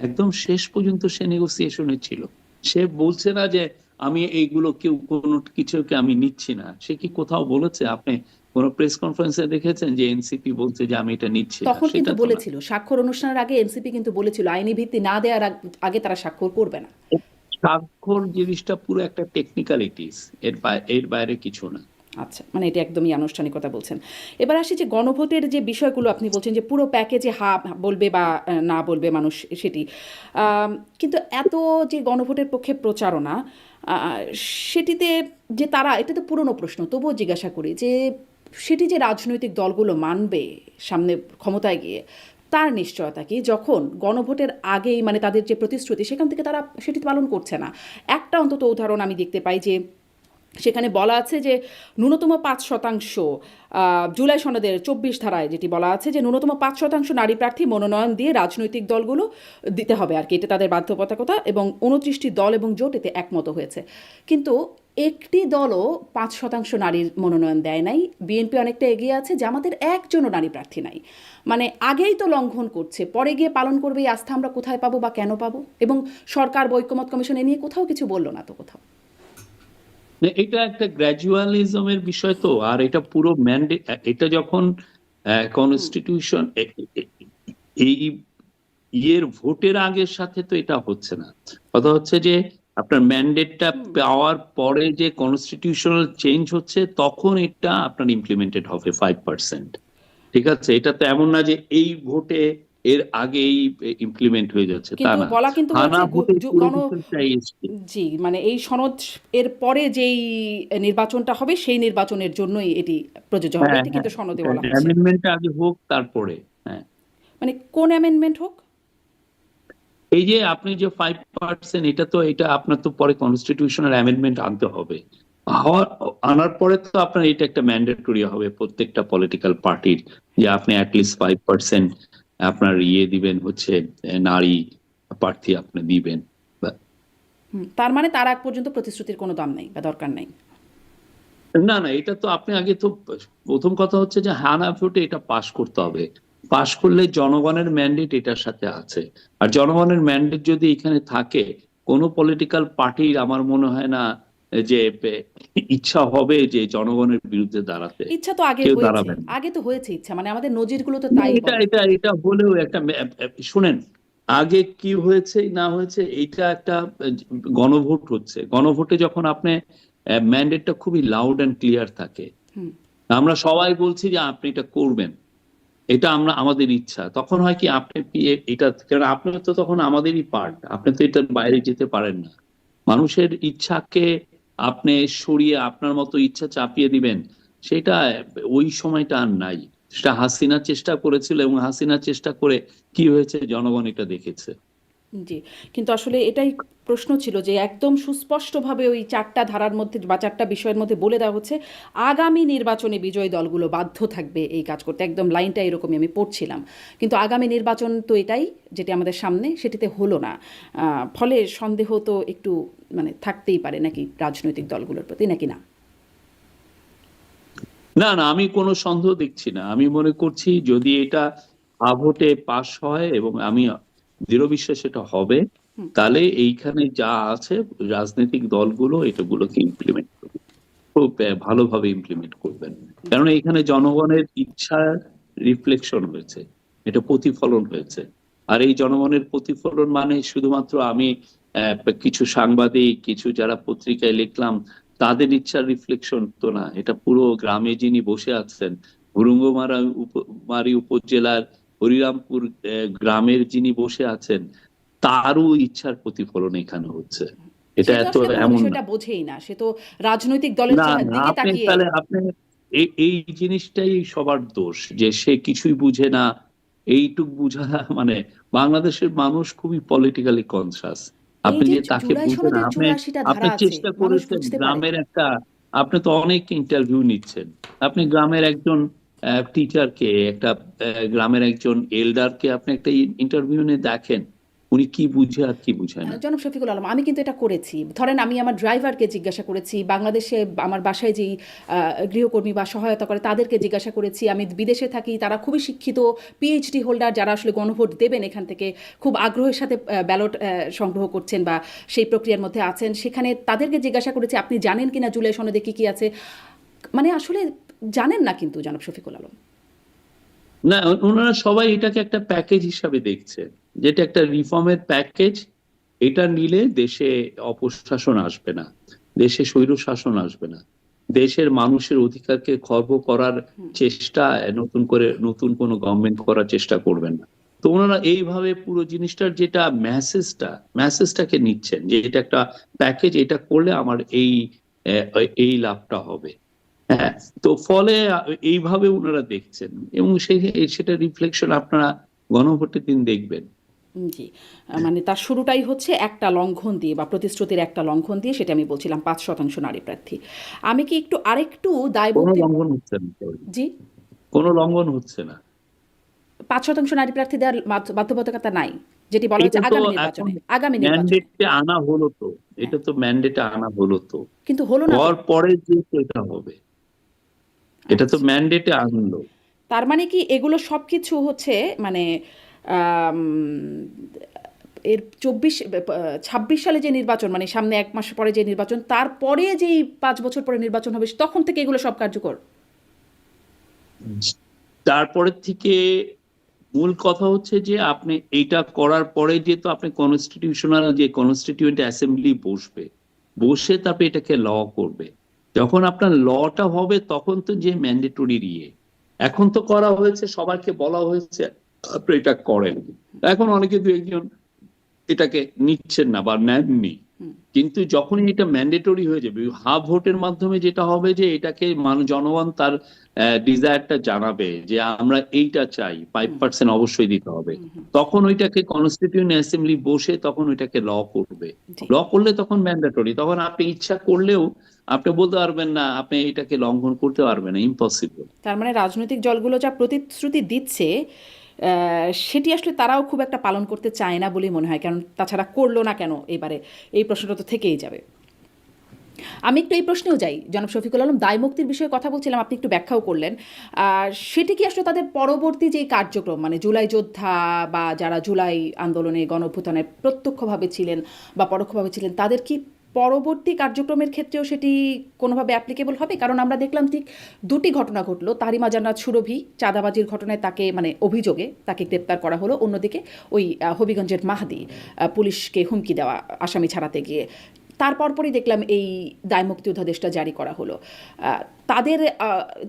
একদম শেষ পর্যন্ত সে নেগোসিয়েশনে ছিল। সে বলছে না যে আমি এইগুলো কেউ কোনো কিছুকে আমি নিচ্ছি না। সে কি কোথাও বলেছে আপনি কোন প্রেস কনফারেন্সে দেখেছেন যে এনসিপি বলছে যে আমি এটা নিচ্ছি না? তখন কিন্তু সেটা তো না। বলেছিল, স্বাক্ষর অনুষ্ঠানের আগে এনসিপি কিন্তু বলেছিল আইনি ভিত্তি না দেওয়ার আগে তারা স্বাক্ষর করবে না। স্বাক্ষর জিনিসটা পুরো একটা টেকনিক্যালিটিস, এর বাইরে কিছু না। আচ্ছা, মানে এটা একদমই আনুষ্ঠানিকতা বলছেন। এবার আসি যে গণভোটের যে বিষয়গুলো আপনি বলছেন যে পুরো প্যাকেজে হা বলবে বা না বলবে মানুষ সেটি। কিন্তু এত যে গণভোটের পক্ষে প্রচারণা, আহ, সেটিতে যে তারা, এটা তো পুরনো প্রশ্ন, তবুও জিজ্ঞাসা করি যে সেটি যে রাজনৈতিক দলগুলো মানবে সামনে ক্ষমতায় গিয়ে, তার নিশ্চয়তা কি যখন গণভোটের আগেই মানে তাদের যে প্রতিশ্রুতি সেখান থেকে তারা সেটি পালন করছে না? একটা অন্তত উদাহরণ আমি দেখতে পাই যে সেখানে বলা আছে যে ন্যূনতম 5% জুলাই সনদের 24 ধারায় যেটি বলা আছে যে ন্যূনতম 5% নারী প্রার্থী মনোনয়ন দিয়ে রাজনৈতিক দলগুলো দিতে হবে আর কি, এটা তাদের বাধ্যবাধকতা। এবং 29টি দল এবং জোট এতে একমত হয়েছে। কিন্তু একটি দলও 5% নারীর মনোনয়ন দেয় নাই। বিএনপি অনেকটা এগিয়ে আছে, জামাতের একজনও নারী প্রার্থী নাই। মানে আগেই তো লঙ্ঘন করছে, পরে গিয়ে পালন করবে, এই আস্থা আমরা কোথায় পাবো বা কেন পাবো? এবং সরকার বা ঐকমত্য কমিশন এ নিয়ে কোথাও কিছু বললো না তো কোথাও। এটা একটা গ্র্যাজুয়ালিজমের বিষয় তো। আর এটা পুরো ম্যান্ডেট, এটা যখন কনস্টিটিউশন এই ইয়ের ভোটের আগের সাথে তো এটা হচ্ছে না। কথা হচ্ছে যে আপনার ম্যান্ডেটটা পাওয়ার পরে যে কনস্টিটিউশনাল চেঞ্জ হচ্ছে তখন এটা আপনার ইমপ্লিমেন্টেড হবে 5%। ঠিক আছে, এটা তো এমন না যে এই ভোটে এর আগেই ইমপ্লিমেন্ট হয়ে যাচ্ছে, তা কিন্তু না। বলা কিন্তু হানা হয়েছে ভোটে পুরো বিষয়টাই এসছে। জি, মানে এই সনদ এর পরে যেই নির্বাচনটা হবে সেই নির্বাচনের জন্যই এটি প্রযোজ্য হবে, হ্যাঁ এটি হ্যাঁ, কিন্তু সনদে বলা হচ্ছে। অ্যামেন্ডমেন্টটা আগে হোক তারপরে। হ্যাঁ, মানে কোন অ্যামেন্ডমেন্ট হোক? এই যে আপনি যে 5%, এটা আপনার তো পরে কনস্টিটিউশনাল অ্যামেন্ডমেন্ট আনতে হবে। আনার পরে তো আপনার এটা একটা ম্যান্ডেটরি হবে প্রত্যেকটা পলিটিক্যাল পার্টির, যে আপনি অ্যাটলিস্ট 5% আপনার দিবেন হচ্ছে নারী প্রার্থী আপনি দিবেন। তার মানে তার আগ পর্যন্ত প্রতিশ্রুতির কোনো দাম নেই বা দরকার নেই। না না, এটা তো আপনি আগে তো, প্রথম কথা হচ্ছে যে হানা ভোটে এটা পাশ করতে হবে। পাশ করলে জনগণের ম্যান্ডেট এটার সাথে আছে। আর জনগণের ম্যান্ডেট যদি এখানে থাকে, কোন পলিটিক্যাল পার্টির আমার মনে হয় না যে ইচ্ছা হবে যে জনগণের বিরুদ্ধে দাঁড়াতে। ইচ্ছা তো আগে কেউ হয়েছে, দাঁড়াবেন না। আগে তো হয়েছে ইচ্ছা, মানে আমাদের নজিরগুলো তো না, তাই এটা বলে। এটা এটা হলেও একটা শুনেন, আগে কি হয়েছে না হয়েছে এইটা একটা গণভোট হচ্ছে। গণভোটে যখন আপনি ম্যান্ডেটটা খুবই লাউড অ্যান্ড ক্লিয়ার থাকে, হুম। আমরা সবাই বলছি যে আপনি এটা করবেন, এটা আমাদের ইচ্ছা, তখন হয় কি আপনি এটা, কারণ আপনি তো তখন আমাদেরই পার্ট, আপনি তো এটার বাইরে যেতে পারেন না। মানুষের ইচ্ছাকে আপনি সরিয়ে আপনার মতো ইচ্ছা চাপিয়ে দিবেন, সেটা ওই সময়টা আর নাই। সেটা হাসিনা চেষ্টা করেছিল, এবং হাসিনা চেষ্টা করে কি হয়েছে জনগণ এটা দেখেছে। জি, কিন্তু আসলে এটাই প্রশ্ন ছিল যে একদম সুস্পষ্টভাবে ওই 4টা ধারার মধ্যে বা 4টা বিষয়ের মধ্যে বলে দেওয়া হচ্ছে আগামী নির্বাচনে বিজয়ী দলগুলো বাধ্য থাকবে এই কাজ করতে। একদম লাইনটা এরকমই আমি পড়ছিলাম। কিন্তু আগামী নির্বাচন তো এটাই যেটি আমাদের সামনে, সেটিতে হলো না। ফলে সন্দেহ তো একটু মানে থাকতেই পারে নাকি রাজনৈতিক দলগুলোর প্রতি, নাকি না? না না, আমি কোনো সন্দেহ দেখছি না। আমি মনে করছি যদি এটা ভোটে পাশ হয়, এবং আমি দৃঢ় বিশ্বাস এটা হবে, হুম। তাহলে এইখানে যা আছে রাজনৈতিক দলগুলো এটাগুলোকে ইমপ্লিমেন্ট করবে, খুব ভালোভাবে ইমপ্লিমেন্ট করবেন। জি। কারণ এখানে জনগণের ইচ্ছার রিফ্লেকশন হয়েছে, এটা প্রতিফলন হয়েছে। আর এই জনগণের প্রতিফলন মানে শুধুমাত্র আমি কিছু সাংবাদিক, কিছু যারা পত্রিকায় লিখলাম তাদের ইচ্ছার রিফ্লেকশন তো না, এটা পুরো গ্রামে যিনি বসে আছেন, মারি উপজেলার হরিরামপুর গ্রামের যিনি বসে আছেন, তারও ইচ্ছার প্রতিফলন এখানে হচ্ছে। এটা সে তো এত আসলে পুরো এমন না। বিষয়টা বোঝেই না, সে তো রাজনৈতিক দলের না না, দিকে আপনি তাকিয়ে। তাহলে আপনি এই জিনিসটাই সবার দোষ, যে সে কিছুই বুঝে না। এইটুক বুঝা মানে, বাংলাদেশের মানুষ খুবই পলিটিক্যালি কনসাস। এই আপনি যে যে তাকে জুলাই বুঝেন, সনদের আপনি 84টা আপনি ধারা আছে, চেষ্টা মানুষ করেছেন বুঝতে পারে। গ্রামের একটা, আপনি তো অনেক ইন্টারভিউ নিচ্ছেন, আপনি গ্রামের একজন টিচারকে, একটা গ্রামের একজন এল্ডারকে আপনি একটা ইন্টারভিউ নিয়ে দেখেন, উনি কি বুঝে আর কি বুঝে না। জনাব শফিকুল আলম, আমি কিন্তু এটা করেছি। ধরেন আমি আমার ড্রাইভারকে জিজ্ঞাসা করেছি, বাংলাদেশে আমার বাসায় যেই গৃহকর্মী বা সহায়তা করে তাদেরকে জিজ্ঞাসা করেছি, আমি বিদেশে থাকি, তারা খুবই শিক্ষিত পিএইচডি হোল্ডার যারা আসলে গণভোট দেবেন এখান থেকে খুব আগ্রহের সাথে ব্যালট সংগ্রহ করছেন বা সেই প্রক্রিয়ার মধ্যে আছেন, সেখানে তাদেরকে জিজ্ঞাসা করেছি আপনি জানেন কিনা জুলাই সনদে কী কী আছে। মানে আসলে জানেন না কিন্তু জনাব শফিকুল আলম। না, ওনারা সবাই এটাকে একটা প্যাকেজ হিসাবে দেখছে, যেটা একটা রিফর্মের প্যাকেজ। এটা নিলে দেশে অপশাসন আসবে না, দেশে স্বৈর শাসন আসবে না, দেশের মানুষের অধিকারকে খর্ব করার চেষ্টা, নতুন কোনো গভর্নমেন্ট করার চেষ্টা করবেন না। তো ওনারা এইভাবে পুরো জিনিসটার যেটা মেসেজটাকে নিচ্ছেন, যে এটা একটা প্যাকেজ, এটা করলে আমার এই লাভটা হবে। হ্যাঁ, তো ফলে এইভাবে ওনারা দেখছেন, এবং সেটা রিফ্লেকশন আপনারা গণভোটের দিন দেখবেন। জি, মানে তার শুরুটাই হচ্ছে একটা লঙ্ঘন দিয়ে বা প্রতিশ্রুতির একটা লঙ্ঘন দিয়ে, সেটা আমি বলছিলাম 5% নারী প্রার্থী। আমি কি একটু আরেকটু কোনো দায়বদ্ধ। লঙ্ঘন হচ্ছে না, জি, কোনো লঙ্ঘন হচ্ছে না। 5% নারী প্রার্থী দেওয়ার বাধ্যবাধকতা নাই, যেটি বলা এটা হচ্ছে তো আগামী এখন নির্বাচনে, আগামী নির্বাচনে। ম্যান্ডেটে আনা হলো তো, হ্যাঁ, এটা তো ম্যান্ডেটে আনা হলো তো, কিন্তু হলো না তো। হওয়ার পরে যে এটা হবে, এটা তো আচ্ছা, ম্যান্ডেটে আনলো। তার মানে কি এগুলো সব কিছু হচ্ছে মানে আম, এর 26 সালে যে নির্বাচন, মানে সামনে 1 মাস পরে যে নির্বাচন, তারপরে যেই 5 বছর পরে নির্বাচন হবে তখন থেকে এগুলো সব কার্যকর? তারপরে থেকে মূল কথা হচ্ছে যে আপনি এইটা করার পরে যেহেতু আপনি কনস্টিটিউশনাল যে কনস্টিটিউয়েন্ট অ্যাসেম্বলি বসবে, বসে তারপরে এটাকে ল করবে। যখন আপনার লটা হবে তখন তো যে ম্যান্ডেটরি এখন তো করা হয়েছে, সবাইকে বলা হয়েছে আপনি এটা করেন। এখন অনেকে দু একজন এটাকে নিচ্ছেন না বা নেননি, কিন্তু যখনই এটা ম্যান্ডেটরি হয়ে যাবে হাফ ভোটের মাধ্যমে যেটা হবে যে এটাকে জনগণ তার ডিজায়ারটা জানাবে যে আমরা এইটা চাই, 5% অবশ্যই দিতে হবে, তখন ওইটাকে কনস্টিটিউয়েন্ট অ্যাসেম্বলি বসে তখন ওইটাকে ল করবে। জি। ল করলে তখন ম্যান্ডেটরি, তখন আপনি ইচ্ছা করলেও আপনি বলতে পারবেন না, আপনি এটাকে লঙ্ঘন করতে পারবেন না, ইম্পসিবল। তার মানে রাজনৈতিক দলগুলো যা প্রতিশ্রুতি দিচ্ছে সেটি আসলে তারাও খুব একটা পালন করতে চায় না বলেই মনে হয়, কারণ তাছাড়া করলো না কেন এবারে, এই প্রশ্নটা তো থেকেই যাবে। আমি একটু এই প্রশ্নেও যাই, জনাব শফিকুল আলম, দায় মুক্তির বিষয়ে কথা বলছিলাম, আপনি একটু ব্যাখ্যাও করলেন। আর সেটি কি আসলে তাদের পরবর্তী যে কার্যক্রম, মানে জুলাই যোদ্ধা বা যারা জুলাই আন্দোলনে গণঅভ্যুত্থানে প্রত্যক্ষভাবে ছিলেন বা পরোক্ষভাবে ছিলেন, তাদের কি পরবর্তী কার্যক্রমের ক্ষেত্রেও সেটি কোনোভাবে অ্যাপ্লিকেবল হবে? কারণ আমরা দেখলাম ঠিক দুটি ঘটনা ঘটলো, তারিমা জান্নাত সুরভি চাঁদাবাজির ঘটনায় তাকে, মানে অভিযোগে তাকে গ্রেপ্তার করা হলো, অন্যদিকে ওই হবিগঞ্জের মাহাদি পুলিশকে হুমকি দেওয়া আসামি ছাড়াতে গিয়ে, তারপর পরই দেখলাম এই দায়মুক্তি অধ্যাদেশটা জারি করা হলো। তাদের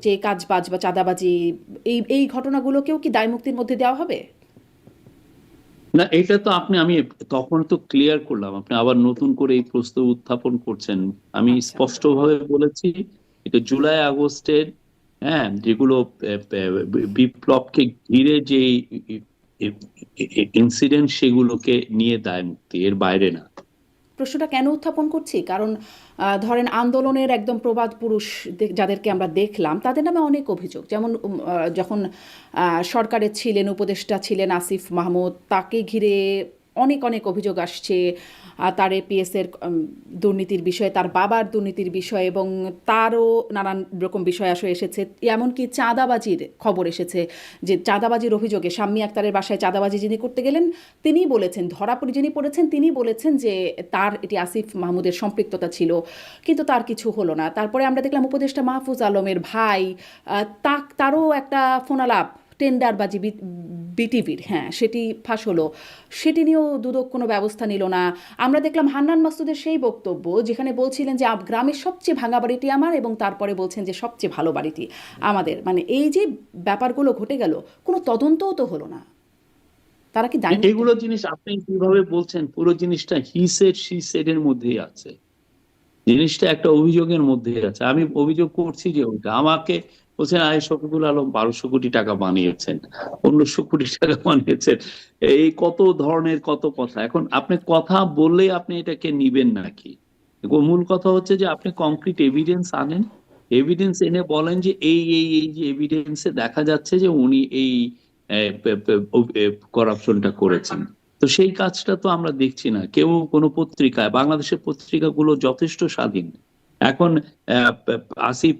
যে কাজবাজ বা চাঁদাবাজি, এই ঘটনাগুলোকেও কি দায়মুক্তির মধ্যে দেওয়া হবে? না, এটা তো আমি তখন তো ক্লিয়ার করলাম, আপনি আবার নতুন করে এই প্রশ্ন উত্থাপন করছেন। আমি আচ্ছা। স্পষ্টভাবে বলেছি এটা জুলাই আগস্টের, হ্যাঁ, যেগুলো বিপ্লবকে ঘিরে যে ইনসিডেন্ট সেগুলোকে নিয়ে দায় মুক্তি, এর বাইরে না। প্রশ্নটা কেন উত্থাপন করছি, কারণ ধরেন আন্দোলনের একদম প্রবাদ পুরুষ যাদেরকে আমরা দেখলাম তাদের নামে অনেক অভিযোগ, যেমন যখন সরকারের ছিলেন, উপদেষ্টা ছিলেন আসিফ মাহমুদ, তাকে ঘিরে অনেক অনেক অভিযোগ আসছে, তার এপিএসের দুর্নীতির বিষয়ে, তার বাবার দুর্নীতির বিষয়ে, এবং তারও নানান রকম বিষয় আসলে এসেছে, এমনকি চাঁদাবাজির খবর এসেছে, যে চাঁদাবাজির অভিযোগে শাম্মী আক্তারের বাসায় চাঁদাবাজি যিনি করতে গেলেন তিনি বলেছেন, ধরা পড়ে যিনি পড়েছেন তিনি বলেছেন যে তার এটি আসিফ মাহমুদের সম্পৃক্ততা ছিল, কিন্তু তার কিছু হলো না। তারপরে আমরা দেখলাম উপদেষ্টা মাহফুজ আলমের ভাই, তারও একটা ফোনালাপ টেন্ডারবাজি বিটিভির, হ্যাঁ, সেটি ফাঁস হলো, সেটি নিয়েও দুদক কোনো ব্যবস্থা নিল না। আমরা দেখলাম হান্নান মাসুদের সেই বক্তব্য যেখানে বলছিলেন যে গ্রামের সবচেয়ে ভাঙা বাড়িটি আমার, এবং তারপরে বলছেন যে সবচেয়ে ভালো বাড়িটি আমাদের। মানে এই যে ব্যাপারগুলো ঘটে গেল, কোনো তদন্তও তো হলো না, তারা কি দায়ী? এগুলো জিনিস আপনি কিভাবে বলছেন, পুরো জিনিসটা হি সেড শি সেড এর মধ্যেই আছে, জিনিসটা একটা অভিযোগের মধ্যে আছে। আমি অভিযোগ করছি যে ওইটা আমাকে বলছেন আই শফিকুল আলম 1200 কোটি টাকা বানিয়েছেন, 1500 কোটি টাকা বানিয়েছেন, এই কত ধরনের কত কথা। এখন আপনি কথা বললে আপনি এটাকে নিবেন নাকি? মূল কথা হচ্ছে যে আপনি কংক্রিট এভিডেন্স আনেন, এভিডেন্স এনে বলেন যে এই যে এভিডেন্সে দেখা যাচ্ছে যে উনি এই করাপশনটা করেছেন। তো সেই কাজটা তো আমরা দেখছি না, কেউ কোনো পত্রিকায়, বাংলাদেশের পত্রিকাগুলো যথেষ্ট স্বাধীন এখন। আহ, আসিফ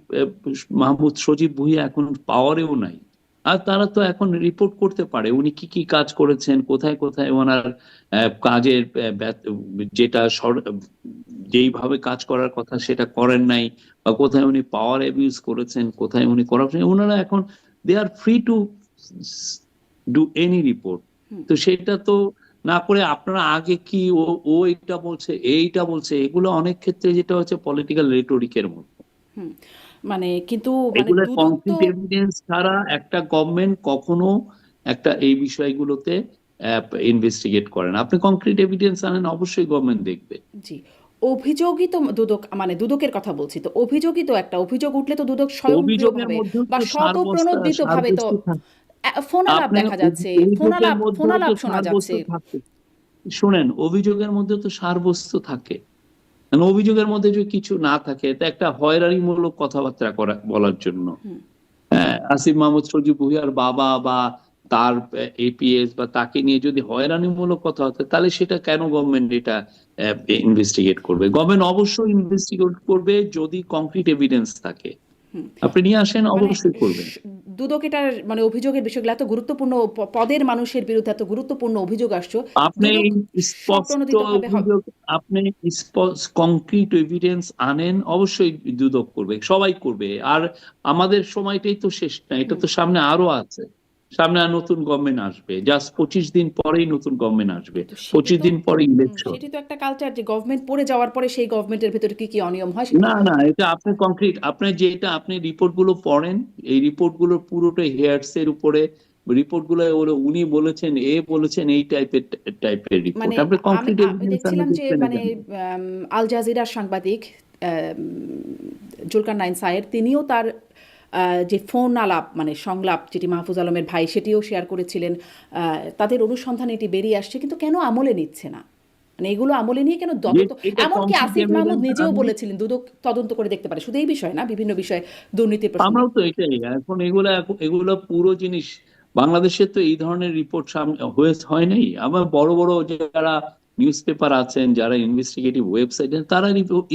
মাহমুদ সজীব ভুঁইয়া এখন পাওয়ারেও নাই, আর তারা তো এখন রিপোর্ট করতে পারে উনি কি কি কাজ করেছেন, কোথায় কোথায় ওনার কাজের যেটা যেইভাবে কাজ করার কথা সেটা করেন নাই, বা কোথায় উনি পাওয়ার অ্যাবিউজ করেছেন, কোথায় উনি করাপশন, ওনারা এখন they are free to do any report. তো সেটা তো না করে আপনারা আগে কি ও এইটা বলছে এইটা বলছে, এগুলো অনেক ক্ষেত্রে যেটা হচ্ছে পলিটিক্যাল রেটরিকের মতো। হুম, মানে কিন্তু মানে এগুলো দুদক তো, কংক্রিট এভিডেন্স ছাড়া একটা গভর্নমেন্ট কখনো একটা এই বিষয়গুলোতে ইনভেস্টিগেট করেন। আপনি কংক্রিট এভিডেন্স আনেন, অবশ্যই গভর্নমেন্ট দেখবে। জি, অভিযোগই তো দুদক, মানে দুদকের কথা বলছি, তো অভিযোগই তো একটা অভিযোগ উঠলে তো দুদক অভিযোগের স্বয়ংক্রিয়ভাবে মধ্যেও বা তো স্বতঃপ্রণোদিত ভাবে তো সারবস্তু থাকে। ফোনালাপ আপনি দেখা যাচ্ছে, অভিযোগের মধ্যেও তো ফোনালাপ শোনা যাচ্ছে। সারবস্তু থাকে। শোনেন, অভিযোগের মধ্যে তো সারবস্তু থাকে, কারণ অভিযোগের মধ্যে যদি কিছু না থাকে এটা একটা হয়রানিমূলক কথাবার্তা বলার জন্য। হ্যাঁ, আসিফ মাহমুদ সজীব ভুঁইয়ার বাবা বা তার এপিএস বা তাকে নিয়ে যদি হয়রানিমূলক কথা হতো, তাহলে সেটা কেন গভর্নমেন্ট এটা ইনভেস্টিগেট করবে? গভর্নমেন্ট অবশ্যই ইনভেস্টিগেট করবে যদি কংক্রিট এভিডেন্স থাকে। আপনি নিয়ে আসেন, মানে অবশ্যই করবেন। দুদক এটার মানে অভিযোগের বিষয়গুলো এত গুরুত্বপূর্ণ, পদের মানুষের বিরুদ্ধে এত গুরুত্বপূর্ণ অভিযোগ আসছে, আপনি দুদক স্পষ্ট স্বপ্রণোদিত ভাবে অভিযোগ, আপনি কংক্রিট এভিডেন্স আনেন, অবশ্যই দুদক করবে, সবাই করবে। আর আমাদের সময়টাই তো শেষ না, এটা তো সামনে আরো আছে। সামনে আর নতুন গভর্নমেন্ট আসবে, জাস্ট 25 দিন পরেই নতুন গভর্নমেন্ট আসবে, তো সেটি 25 তো দিন পরে ইলেকশন। সেটি তো একটা কালচার যে গভর্নমেন্ট পড়ে যাওয়ার পরে সেই গভর্নমেন্টের ভেতরে কি কি অনিয়ম হয় সেটি না না, এটা আপনি কংক্রিট, আপনি যেটা আপনি রিপোর্ট গুলো পড়েন, এই রিপোর্ট গুলো পুরোটা হেয়ার্স এর উপরে রিপোর্ট গুলো উনি বলেছেন, বলেছেন, এই টাইপের রিপোর্ট, মানে আপনি আমি কংক্রিট আমি এভিডেন্স আপনি দেখছিলাম যে দেখবেন না মানে কেন? আল জাজিরার সাংবাদিক জুলকারনাইন সায়ের তিনিও তার যে ফোন আলাপ মানে সংলাপ যেটি মাহফুজ আলমের ভাই সেটিও শেয়ার করেছিলেন। তাদের অনুসন্ধানে এটি বেরিয়ে আসছে, কিন্তু কেন আমলে নিচ্ছে না? মানে এগুলো আমলে নিয়ে কেন যে তদন্ত? এটা এমনকি কংক্রিট আসিফ মাহমুদ এভিডেন্স নিজেও আমি, বলেছিলেন দুদক তদন্ত করে দেখতে পারে, শুধু এই বিষয় না, বিভিন্ন বিষয়ে দুর্নীতির প্রসঙ্গে। আমরাও তো এটাই এখন, এগুলো পুরো জিনিস বাংলাদেশে তো এই ধরনের রিপোর্ট হয় নাই। আমার বড় বড় যারা নিউজ পেপার আছেন, যারা ইনভেস্টিগেটিভ ওয়েবসাইট, তারা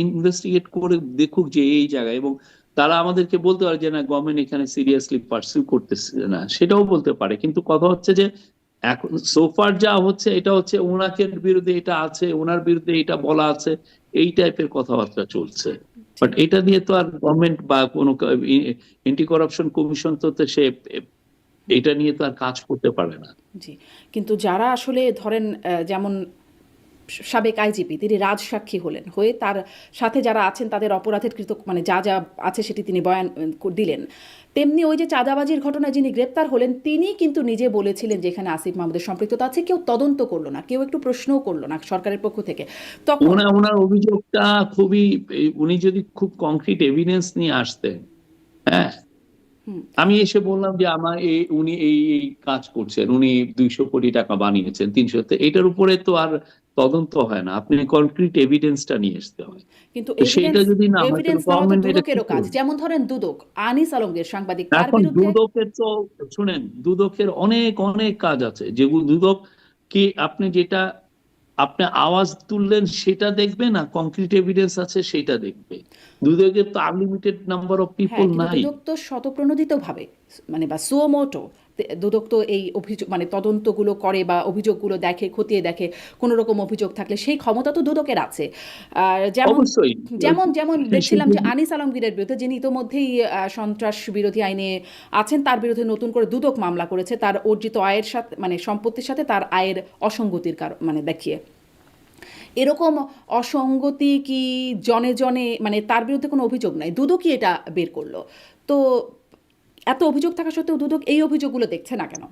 ইনভেস্টিগেট করে দেখুক যে এই জায়গায়, এবং তারা আমাদেরকে বলতে পারে যে না, গভর্নমেন্ট এখানে সিরিয়াসলি পার্সিউ করতেছে না, সেটাও বলতে পারে। কিন্তু কথা হচ্ছে যে এখন সোফার যা হচ্ছে, এটা হচ্ছে ওনাকে বিরুদ্ধে এটা আছে, ওনার বিরুদ্ধে এটা বলা আছে, এই টাইপের কথাবার্তা চলছে। জি বাট এটা দিয়ে তো আর গভর্নমেন্ট বা কোনো এন্টি করাপশন কমিশন তো সে এটা নিয়ে তো আর কাজ করতে পারে না। জি। কিন্তু যারা আসলে ধরেন যেমন সাবেক আইজিপি তিনি রাজসাক্ষী হলেন, হয়ে তার সাথে যারা আছেন তাদের অপরাধের কৃত মানে যা যা আছে সেটি তিনি বয়ান দিলেন। তেমনি ওই যে চাঁদাবাজির ঘটনায় যিনি গ্রেপ্তার হলেন তিনি কিন্তু নিজে বলেছিলেন যে এখানে আসিফ মাহমুদের সম্পৃক্ততা আছে, কেউ তদন্ত করলো না, কেউ একটু প্রশ্নও করলো না সরকারের পক্ষ থেকে তখন। ওনার অভিযোগটা খুবই, উনি যদি খুব কংক্রিট এভিডেন্স নিয়ে আসতেন, হ্যাঁ, হুম। আমি এসে বললাম যে আমার উনি এই কাজ করছেন, উনি 200 কোটি টাকা বানিয়েছেন, 300, এটার উপরে তো আর তদন্ত হয় না, আপনি কংক্রিট এভিডেন্সটা নিয়ে আসতে হয়। কিন্তু তো সেইটা এভিডেন্স যদি না হয় তাহলে এভিডেন্স নেওয়া তো গভর্নমেন্ট এটা কি দুদকেরও কাজ। করবে? যেমন ধরেন দুদক আনিস আলমগীর সাংবাদিক তার এখন বিরুদ্ধে। দুদকের তো, শুনেন, দুদকের অনেক অনেক কাজ আছে, যেগুলো দুদক কি, আপনি যেটা আপনি আওয়াজ তুললেন সেটা দেখবে না, কংক্রিট এভিডেন্স আছে সেটা দেখবে। দুদকের তো আনলিমিটেড নাম্বার অফ হ্যাঁ, পিপল কিন্তু নাই। দুদক তো স্বতঃপ্রণোদিতভাবে মানে বা সুমোটো দুদক তো এই অভিযোগ মানে তদন্তগুলো করে বা অভিযোগগুলো দেখে, খতিয়ে দেখে, কোনো রকম অভিযোগ থাকলে সেই ক্ষমতা তো দুদকের আছে। আর যেমন অবশ্যই। যেমন যেমন সে দেখছিলাম যে যদি আনিস আলমগীরের বিরুদ্ধে, যিনি ইতোমধ্যেই সন্ত্রাস বিরোধী আইনে আছেন, তার বিরুদ্ধে নতুন করে দুদক মামলা করেছে তার অর্জিত আয়ের সাথে মানে সম্পত্তির সাথে তার আয়ের অসঙ্গতির কারণ মানে দেখিয়ে। এরকম অসঙ্গতি কি জনে জনে মানে তার বিরুদ্ধে কোনো অভিযোগ নাই, দুদকই এটা বের করলো। তো এত অভিযোগ থাকা সত্ত্বেও দুদক এই অভিযোগগুলো দেখছে না কেন?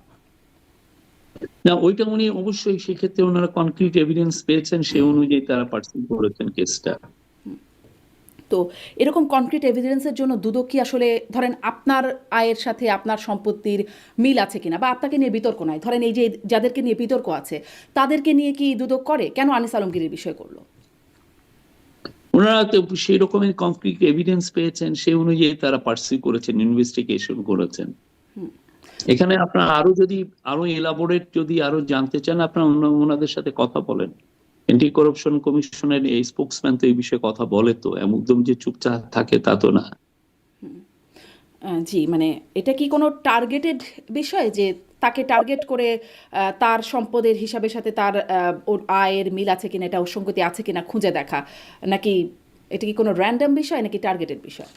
না, ওইটা উনি অবশ্যই, সেক্ষেত্রে ওনারা কনক্রিট এভিডেন্স পেয়েছেন, সেই অনুযায়ী তারা পার্সিউ করেছেন কেসটা। তো এরকম কনক্রিট এভিডেন্সের জন্য দুদক কি আসলে ধরেন আপনার আয়ের সাথে আপনার সম্পত্তির মিল আছে কিনা, বা আপনাকে নিয়ে বিতর্ক নয়, ধরেন এই যে যাদেরকে নিয়ে বিতর্ক আছে তাদেরকে নিয়ে কি দুদক করে? কেন আনিস আলমগীরের বিষয় করলো? ওনারা তো সেই রকমের কনক্রিট এভিডেন্স পেয়েছেন, সেই অনুযায়ী তারা পার্সিউ করেছেন, ইনভেস্টিগেশন করেছেন। এখানে আপনার আরো এলাবোরেট যদি আরো জানতে চান, আপনার ওনাদের সাথে কথা বলেন। অ্যান্টি করাপশন কমিশনের এই স্পোকসম্যান তো এই বিষয়ে কথা বলে, তো একদম যে চুপচাপ থাকে তা তো না। জি, মানে এটা কি কোনো টার্গেটেড বিষয় যে তাকে টার্গেট করে তার সম্পদের হিসাবের সাথে তার ওর আয়ের মিল আছে কিনা, এটা অসঙ্গতি আছে কিনা খুঁজে দেখা, নাকি এটা কি কোনো র্যান্ডম বিষয় নাকি টার্গেটেড বিষয়?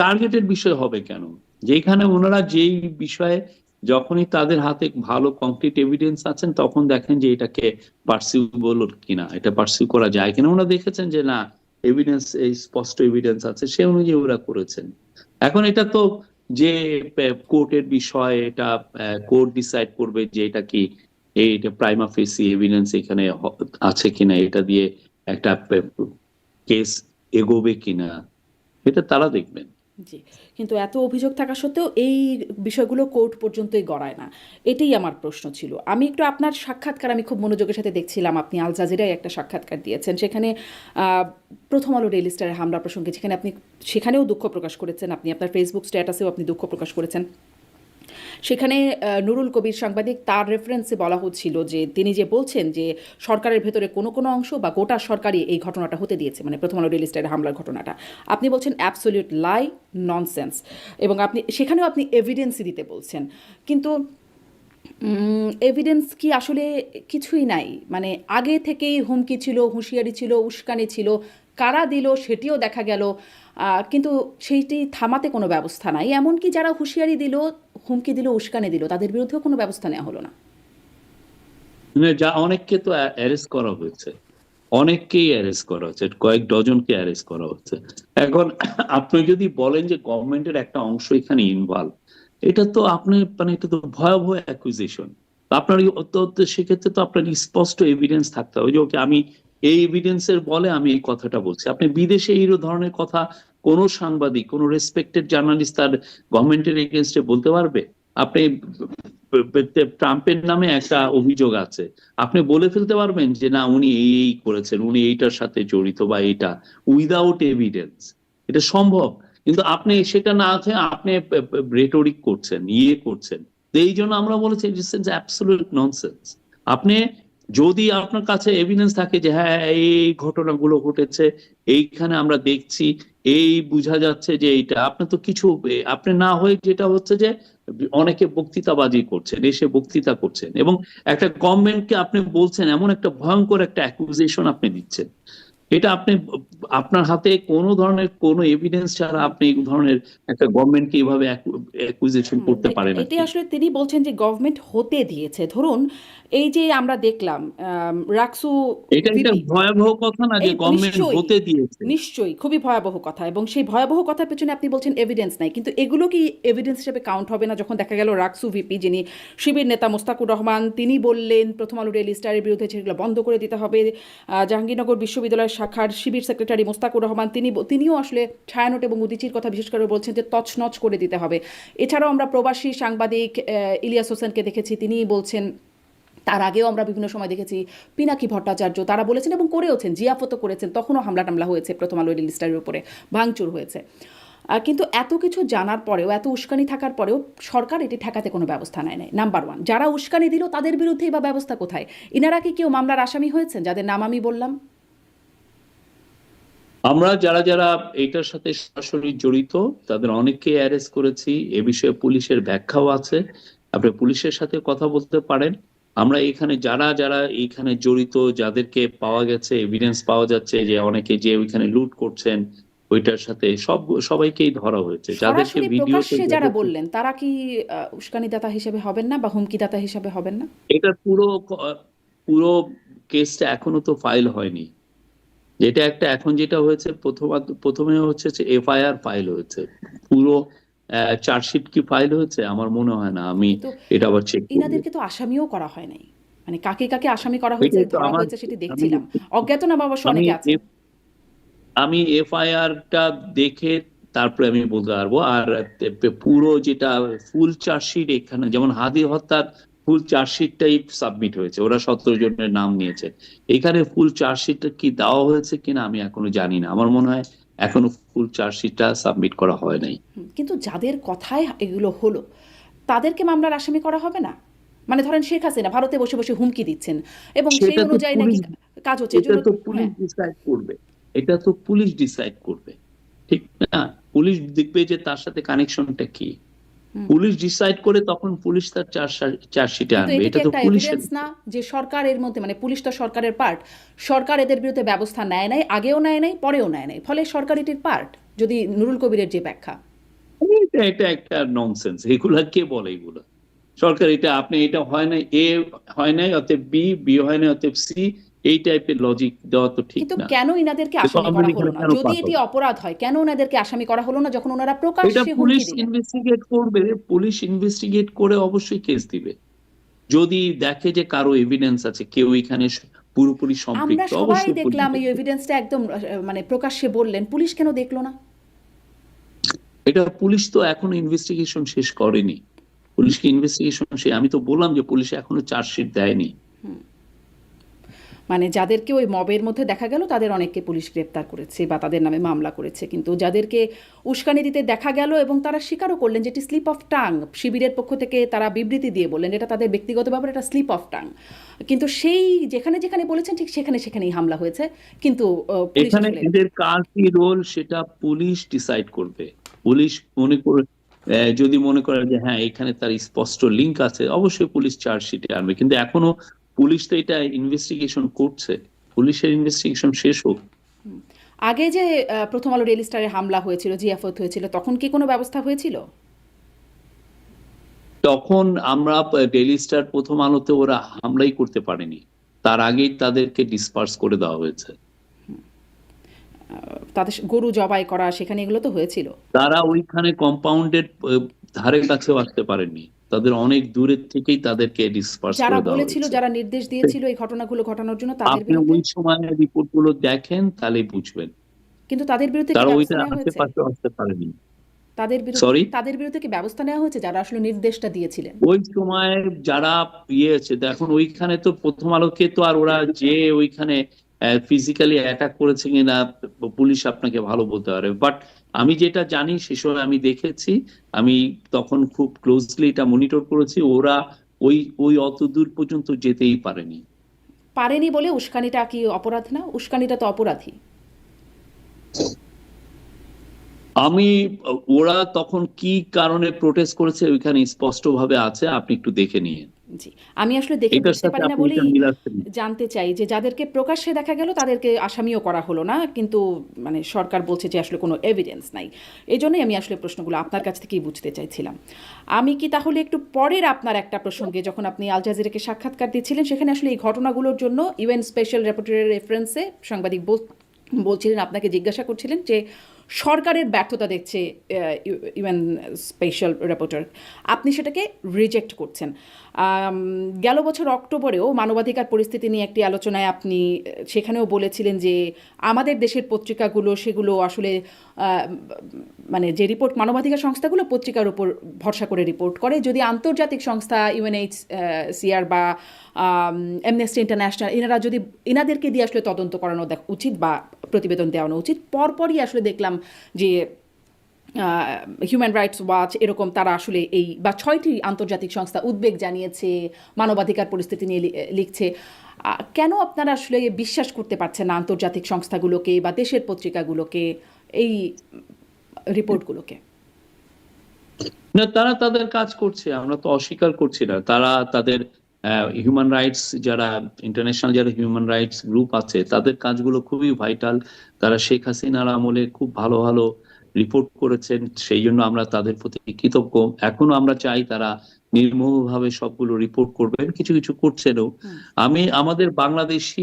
টার্গেটেড বিষয় হবে কেন? যেখানে ওনারা যেই বিষয়ে, যখনই তাদের হাতে ভালো কংক্রিট এভিডেন্স আছেন, তখন দেখেন যে এটাকে পার্সিউবল কিনা, এটা পার্সিউ করা যায় কিনা, ওনারা দেখেছেন যে না, এভিডেন্স, এই স্পষ্ট এভিডেন্স আছে, সে অনুযায়ী ওরা করেছেন। এখন এটা তো যে কোর্টের বিষয়, এটা কোর্ট ডিসাইড করবে যে এটা কি, এটা প্রাইমা ফেসি এভিডেন্স এখানে আছে কিনা, এটা দিয়ে একটা কেস এগোবে কিনা, এটা তারা দেখবেন। জি। কিন্তু এত অভিযোগ থাকা সত্ত্বেও এই বিষয়গুলো কোর্ট পর্যন্তই গড়ায় না, এটাই আমার প্রশ্ন ছিল। আমি একটু আপনার সাক্ষাৎকার আমি খুব মনোযোগের সাথে দেখছিলাম, আপনি আল জাজিরায় একটা সাক্ষাৎকার দিয়েছেন, সেখানে প্রথম আলো ডেইলি স্টারের হামলা প্রসঙ্গে যেখানে আপনি সেখানেও দুঃখ প্রকাশ করেছেন, আপনি আপনার ফেসবুক স্ট্যাটাসেও আপনি দুঃখ প্রকাশ করেছেন। সেখানে নুরুল কবির সাংবাদিক তার রেফারেন্সে বলা হচ্ছিল যে তিনি যে বলছেন যে সরকারের ভেতরে কোনো কোনো অংশ বা গোটা সরকারই এই ঘটনাটা হতে দিয়েছে, মানে প্রথম আলো ডেইলি স্টারের হামলার ঘটনাটা, আপনি বলছেন অ্যাবসলিউট লাই, ননসেন্স, এবং আপনি সেখানেও আপনি এভিডেন্সই দিতে বলছেন। কিন্তু এভিডেন্স কি আসলে কিছুই নাই? মানে আগে থেকেই হুমকি ছিল, হুঁশিয়ারি ছিল, উস্কানি ছিল, কারা দিল সেটিও দেখা গেল, কিন্তু সেইটি থামাতে কোনো ব্যবস্থা নাই। এমনকি যারা হুঁশিয়ারি দিল, হুমকি দিল, উস্কানি দিল, তাদের বিরুদ্ধেও কোনো ব্যবস্থা নেওয়া হলো না। যা অনেককে তো অ্যারেস্ট করা হয়েছে, অনেককেই অ্যারেস্ট করা হচ্ছে, কয়েক ডজনকে অ্যারেস্ট করা হচ্ছে। এখন আপনি যদি বলেন যে গভর্নমেন্টের একটা অংশ এখানে ইনভলভ, এটা তো আপনি মানে এটা তো ভয়াবহ অ্যাকুইজিশন। আপনার সেক্ষেত্রে তো আপনার স্পষ্ট এভিডেন্স থাকতে হবে যে ওকে আমি এই এভিডেন্সের বলে আমি এই কথাটা বলছি। আপনি বিদেশে এই ধরনের কথা কোন সাংবাদিক, কোন রেসপেক্টেড জার্নালিস্ট তার গভর্নমেন্টের এগেনস্টে বলতে পারবে? আপনি ট্রাম্পের নামে একটা অভিযোগ আছে, আপনি বলে ফেলতে পারবেন যে না উনি এই করেছেন, উনি এইটার সাথে জড়িত বা এটা, উইদাউট এভিডেন্স? এটা সম্ভব? কিন্তু আপনি সেটা না আছে, আপনি রেটরিক করছেন, করছেন। তো এই জন্য আমরা বলেছি ইটস অ্যাবসলিউট ননসেন্স। আপনি যদি আপনার কাছে এভিডেন্স থাকে যে হ্যাঁ এই ঘটনাগুলো ঘটেছে, এইখানে আমরা দেখছি, এই বোঝা যাচ্ছে যে এইটা, আপনি তো কিছু আপনি না হয়ে যেটা হচ্ছে যে অনেকে বক্তৃতাবাজি করছেন, এসে বক্তৃতা করছেন, এবং একটা গভর্নমেন্টকে আপনি বলছেন, এমন একটা ভয়ঙ্কর একটা অ্যাকুজিশন আপনি দিচ্ছেন। এটা আপনি আপনার হাতে কোনো ধরনের কোনো এভিডেন্স ছাড়া আপনি এই ধরনের একটা গভর্নমেন্টকে এইভাবে অ্যাকুজিশন করতে পারেন এটি নাকি? আসলে তিনি বলছেন যে গভর্নমেন্ট হতে দিয়েছে। ধরুন এই যে আমরা দেখলাম রাকসু এটা একটা ভিপি, ভয়াবহ কথা না যে এই গভর্নমেন্ট নিশ্চয়ই, হতে দিয়েছে? নিশ্চয়ই খুবই ভয়াবহ কথা, এবং সেই ভয়াবহ কথার পেছনে আপনি বলছেন এভিডেন্স নাই, কিন্তু এগুলো কি এভিডেন্স হিসেবে কাউন্ট হবে না? যখন দেখা গেল রাকসু ভিপি, যিনি শিবির নেতা মোস্তাকুর রহমান, তিনি বললেন প্রথম আলো ডেইলি স্টারের বিরুদ্ধে সেগুলো বন্ধ করে দিতে হবে। জাহাঙ্গীরনগর বিশ্ববিদ্যালয়ের শাখার শিবির সেক্রেটারি মোস্তাকুর রহমান, তিনিও আসলে ছায়ানট এবং উদীচীর কথা বিশেষ করে বলছেন যে তছনছ করে দিতে হবে। এছাড়াও আমরা প্রবাসী সাংবাদিক ইলিয়াস হোসেনকে দেখেছি, তিনি বলছেন। তার আগেও আমরা বিভিন্ন সময় দেখেছি পিনাকি ভট্টাচার্য, তারা বলেছেন এবং করেওছেন, জিয়াফতও করেছেন, তখনও হামলা টামলা হয়েছে প্রথম আলো ডেইলি স্টারের উপরে, ভাঙচুর হয়েছে। কিন্তু এত কিছু জানার পরেও, এত উস্কানি থাকার পরেও সরকার এটি ঠেকাতে কোনো ব্যবস্থা নেয় নাই। নাম্বার ওয়ান, যারা উস্কানি দিল তাদের বিরুদ্ধেই বা ব্যবস্থা কোথায়? ইনারা কি কেউ মামলার আসামি হয়েছেন যাদের নাম আমি বললাম? আমরা যারা যারা এটার সাথে সরাসরি জড়িত তাদের অনেককে অ্যারেস্ট করেছি। এ বিষয়ে পুলিশের ব্যাখ্যাও আছে, আপনি পুলিশের সাথে কথা বলতে পারেন। আমরা এখানে যারা যারা এখানে জড়িত, যাদেরকে পাওয়া গেছে, এভিডেন্স পাওয়া যাচ্ছে যে অনেকে যে ওইখানে লুট করছেন, ওইটার সাথে সবাইকেই ধরা হয়েছে, যাদেরকে সরাসরি ভিডিওতে। প্রকাশ্যে যারা বললেন তারা কি উস্কানিদাতা হিসেবে হবেন না বা হুমকিদাতা হিসেবে হবেন না? এটা পুরো কেসটা এখনো তো ফাইল হয়নি। যেটা একটা এখন যেটা হয়েছে, প্রথমে হচ্ছে যে এফআইআর ফাইল হয়েছে, পুরো চার্জশিট কি ফাইল হয়েছে আমার মনে হয় না, আমি কিন্তু এটা আবার চেক করবো। ইনাদেরকে তো আসামিও করা হয় নাই, মানে কাকে কাকে আসামি করা হয়েছে, এটাই তো ধরা আমার হয়েছে সেটি আমি দেখছিলাম। অজ্ঞাতনামা অবশ্য আমি অনেকে আছেন। আমি এফআইআরটা দেখে তারপরে আমি বলতে পারবো। আর পুরো যেটা ফুল চার্জশিট, এখানে যেমন হাদি হত্যার ফুল চার্জশিটটাই সাবমিট হয়েছে, ওরা 17 জনের নাম নিয়েছে। এখানে ফুল চার্জশিটটা কি দেওয়া হয়েছে কিনা আমি এখনো জানি না, আমার মনে হয় এখনো ফুল চার্জশিটটা সাবমিট করা হয় নাই। কিন্তু যাদের কথায় এগুলো হলো তাদেরকে মামলার আসামি করা হবে না? মানে ধরেন শেখ হাসিনা ভারতে বসে বসে হুমকি দিচ্ছেন এবং সেই সেটা তো অনুযায়ী নাকি পুলিশ কাজ হচ্ছে, এটা এজন্য তো পুলিশ হ্যাঁ। ডিসাইড করবে, এটা তো পুলিশ ডিসাইড করবে, ঠিক না? পুলিশ দেখবে যে তার সাথে কানেকশনটা কি, পুলিশ ডিসাইড করে তখন পুলিশ তার চার্জশিটে কিন্তু আনবে, এটা কি এটা তো একটা পুলিশের। এভিডেন্স না যে সরকার এর মধ্যে, মানে পুলিশ তো সরকারের পার্ট, সরকার এদের বিরুদ্ধে ব্যবস্থা নেয় নাই, আগেও নেয় নাই, পরেও নেয় নাই, ফলে সরকার এটির পার্ট, যদি নুরুল কবিরের যে ব্যাখ্যা। এটা এটা একটা ননসেন্স, এগুলা কে বলে এগুলা? সরকার এটা আপনি এটা হয় না, এ হয় নাই অতএব বি, বি হয় না অতএব সি, এই টাইপের লজিক দেওয়া তো ঠিক কিন্তু না। কেন ইনাদেরকে আসামি গভর্নমেন্ট করা হলো এখানে না? কেন যদি এটি পাঠাবে? অপরাধ হয়, কেন ওনাদেরকে আসামি করা হলো না যখন ওনারা এটা প্রকাশ্যে পুলিশ হুমকি দিলেন? ইনভেস্টিগেট করবে, পুলিশ ইনভেস্টিগেট করে অবশ্যই কেস দিবে। যদি দেখে যে কারো এভিডেন্স আছে, কেউ এখানে পুরোপুরি আমরা সম্পৃক্ত, সবাই অবশ্যই পুলিশ দেখলাম এই দেখবে। এভিডেন্সটা একদম মানে প্রকাশ্যে বললেন, পুলিশ কেন দেখলো না? এটা পুলিশ তো এখনো ইনভেস্টিগেশন শেষ করেনি। পুলিশকে ইনভেস্টিগেশন আমি তো বললাম যে পুলিশ এখনো চার্জশিট দেয়নি। মানে যাদেরকে ওই মবের মধ্যে দেখা গেল তাদের অনেককে পুলিশ গ্রেপ্তার করেছে বা তাদের নামে মামলা করেছে, কিন্তু যাদেরকে উস্কানি দিতে দেখা গেল এবং তারা স্বীকারও করলেন যে এটি স্লিপ অফ টাং, শিবিরের পক্ষ থেকে তারা বিবৃতি দিয়ে বললেন এটা তাদের ব্যক্তিগত ব্যাপার, এটা স্লিপ অফ টাং, কিন্তু সেই যেখানে যেখানে বলেছেন ঠিক সেখানে সেখানেই হামলা হয়েছে। কিন্তু পুলিশ এখানে আসলে এদের কার কি রোল সেটা পুলিশ ডিসাইড করবে। পুলিশ মনে করে যদি মনে করে যে হ্যাঁ এখানে তার স্পষ্ট লিংক আছে, অবশ্যই পুলিশ চার্জশিটে আনবে, কিন্তু এখনো পুলিশ তো এটা ইনভেস্টিগেশন করছে, পুলিশের ইনভেস্টিগেশন শেষ হোক। আগে যে প্রথম আলো ডেইলি স্টারে হামলা হয়েছিল, জিয়াফত হয়েছিল, তখন কি কোনো ব্যবস্থা হয়েছিল? তখন আমরা ডেইলি স্টার প্রথম আলোতে ওরা হামলাই করতে পারেনি, তার আগেই তাদেরকে ডিসপার্স করে দেওয়া হয়েছে। তাদের গরু জবাই করা, সেখানে এগুলো তো হয়েছিল। তারা ওইখানে কম্পাউন্ডের ধারে কাছেও আসতে পারেনি, তাদের অনেক দূরের থেকেই তাদেরকে ডিসপার্স যারা করে দেওয়া বলেছিল, হয়েছে। যারা নির্দেশ দিয়েছিল এই ঘটনাগুলো ঘটানোর জন্য, তাদের আপনি বিরুদ্ধে, ওই সময়ের রিপোর্ট গুলো দেখেন তাহলেই বুঝবেন, কিন্তু তাদের বিরুদ্ধে কি তারা ব্যবস্থা ওইটা নেওয়া হয়েছে? আশেপাশে আসতে পারেনি। তাদের বিরুদ্ধে সরি, তাদের বিরুদ্ধে কি ব্যবস্থা নেওয়া হয়েছে যারা আসলে নির্দেশটা দিয়েছিলেন? ওই সময় যারা আছে দেখুন, ওইখানে তো প্রথম আলোকে তো আর ওরা যে ওইখানে ফিজিক্যালি অ্যাটাক করেছে কিনা পুলিশ আপনাকে ভালো বলতে পারে, বাট আমি যেটা জানি সে সময় আমি দেখেছি, আমি তখন খুব ক্লোজলি এটা মনিটর করেছি, ওরা ওই ওই অত দূর পর্যন্ত যেতেই পারেনি। পারেনি বলে উস্কানিটা কি অপরাধ না? উস্কানিটা তো অপরাধী। আমি ওরা তখন কি কারণে প্রোটেস্ট করেছে ওইখানে স্পষ্ট ভাবে আছে, আপনি একটু দেখে নিন। জি, আমি আসলে দেখে এটার বুঝতে সাথে পারি না আপনি এটা বলেই মিলাচ্ছেন। জানতে চাই যে যাদেরকে প্রকাশ্যে দেখা গেল তাদেরকে আসামিও করা হলো না, কিন্তু মানে সরকার বলছে যে আসলে কোনো এভিডেন্স নাই। এই জন্যই আমি আসলে প্রশ্নগুলো আপনার কাছ থেকেই বুঝতে চাইছিলাম। আমি কি তাহলে একটু পরের আপনার একটা প্রসঙ্গে, যখন আপনি আল জাজিরাকে সাক্ষাৎকার দিচ্ছিলেন, সেখানে আসলে এই ঘটনাগুলোর জন্য ইউএন স্পেশাল রেপোর্টারের রেফারেন্সে সাংবাদিক বলছিলেন, আপনাকে জিজ্ঞাসা করছিলেন যে সরকারের ব্যর্থতা দেখছে ইউএন স্পেশাল রিপোর্টার, আপনি সেটাকে রিজেক্ট করছেন। গেল বছর অক্টোবরেও মানবাধিকার পরিস্থিতি নিয়ে একটি আলোচনায় আপনি সেখানেও বলেছিলেন যে আমাদের দেশের পত্রিকাগুলো সেগুলো আসলে মানে যে রিপোর্ট, মানবাধিকার সংস্থাগুলো পত্রিকার উপর ভরসা করে রিপোর্ট করে, যদি আন্তর্জাতিক সংস্থা ইউএনএইচসিআর বা অ্যামনেস্টি ইন্টারন্যাশনাল এনারা যদি এনাদেরকে দিয়ে আসলে তদন্ত করানো উচিত বা প্রতিবেদন দেওয়ানো উচিত। পরপরই আসলে দেখলাম যে হিউম্যান রাইটস ওয়াচ এরকম তারা আসলে এই বা 6টি আন্তর্জাতিক সংস্থা উদ্বেগ জানিয়েছে, মানবাধিকার পরিস্থিতি নিয়ে লিখছে। কেন আপনারা আসলে বিশ্বাস করতে পারছেন না আন্তর্জাতিক সংস্থাগুলোকে বা দেশের পত্রিকাগুলোকে, এই রিপোর্টগুলোকে? না, তারা তাদের কাজ করছে, আমরা তো অস্বীকার করছি না। তারা তাদের হিউম্যান রাইটস, যারা ইন্টারন্যাশনাল যারা হিউম্যান রাইটস গ্রুপ আছে, তাদের কাজগুলো খুবই ভাইটাল। তারা শেখ হাসিনার আমলে খুব ভালো ভালো রিপোর্ট করেছেন, সেই জন্য আমরা তাদের প্রতি কৃতজ্ঞ। এখনো আমরা চাই তারা নির্মোহভাবে সবগুলো রিপোর্ট করবেন, কিছু কিছু করছেনও। আমি আমাদের বাংলাদেশি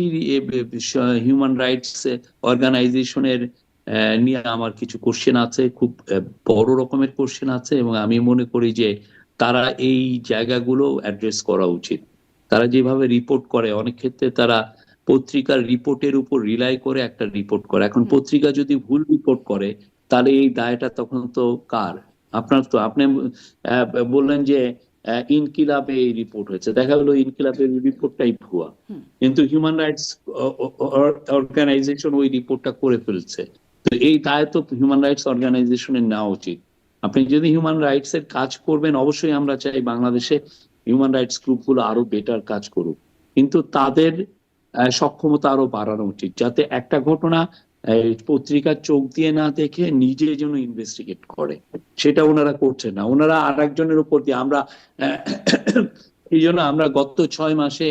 হিউম্যান রাইটস অর্গানাইজেশনের নিয়ে আমার কিছু কোশ্চেন আছে, খুব বড় রকমের কোশ্চেন আছে, এবং আমি মনে করি যে তারা এই জায়গাগুলো অ্যাড্রেস করা উচিত। তারা যেভাবে রিপোর্ট করে, অনেক ক্ষেত্রে তারা পত্রিকার রিপোর্টের উপর রিলাই করে একটা রিপোর্ট করে। এখন পত্রিকা যদি ভুল রিপোর্ট করে, তাহলে এই দায়টা তখন তো কার? আপনার তো, আপনি বললেন যে ইনকিলাবে এই রিপোর্ট হয়েছে, দেখা গেলো ইনকিলাবের রিপোর্টটাই ভুয়া, কিন্তু হিউম্যান রাইটস অর্গানাইজেশন ওই রিপোর্টটা করে ফেলছে। তো এই দায় তো হিউম্যান রাইটস অর্গানাইজেশনের নেওয়া উচিত। আপনি যদি হিউম্যান রাইটস এর কাজ করবেন, অবশ্যই আমরা চাই বাংলাদেশে হিউম্যান রাইটস গ্রুপগুলো আরো বেটার কাজ করুক, কিন্তু তাদের সক্ষমতা আরো বাড়ানো উচিত, যাতে একটা ঘটনা পত্রিকার চোখ দিয়ে না দেখে নিজে যেন ইনভেস্টিগেট করে। সেটা ওনারা করছে না, ওনারা আর একজনের উপর দিয়ে। আমরা এই জন্য আমরা গত 6 মাসে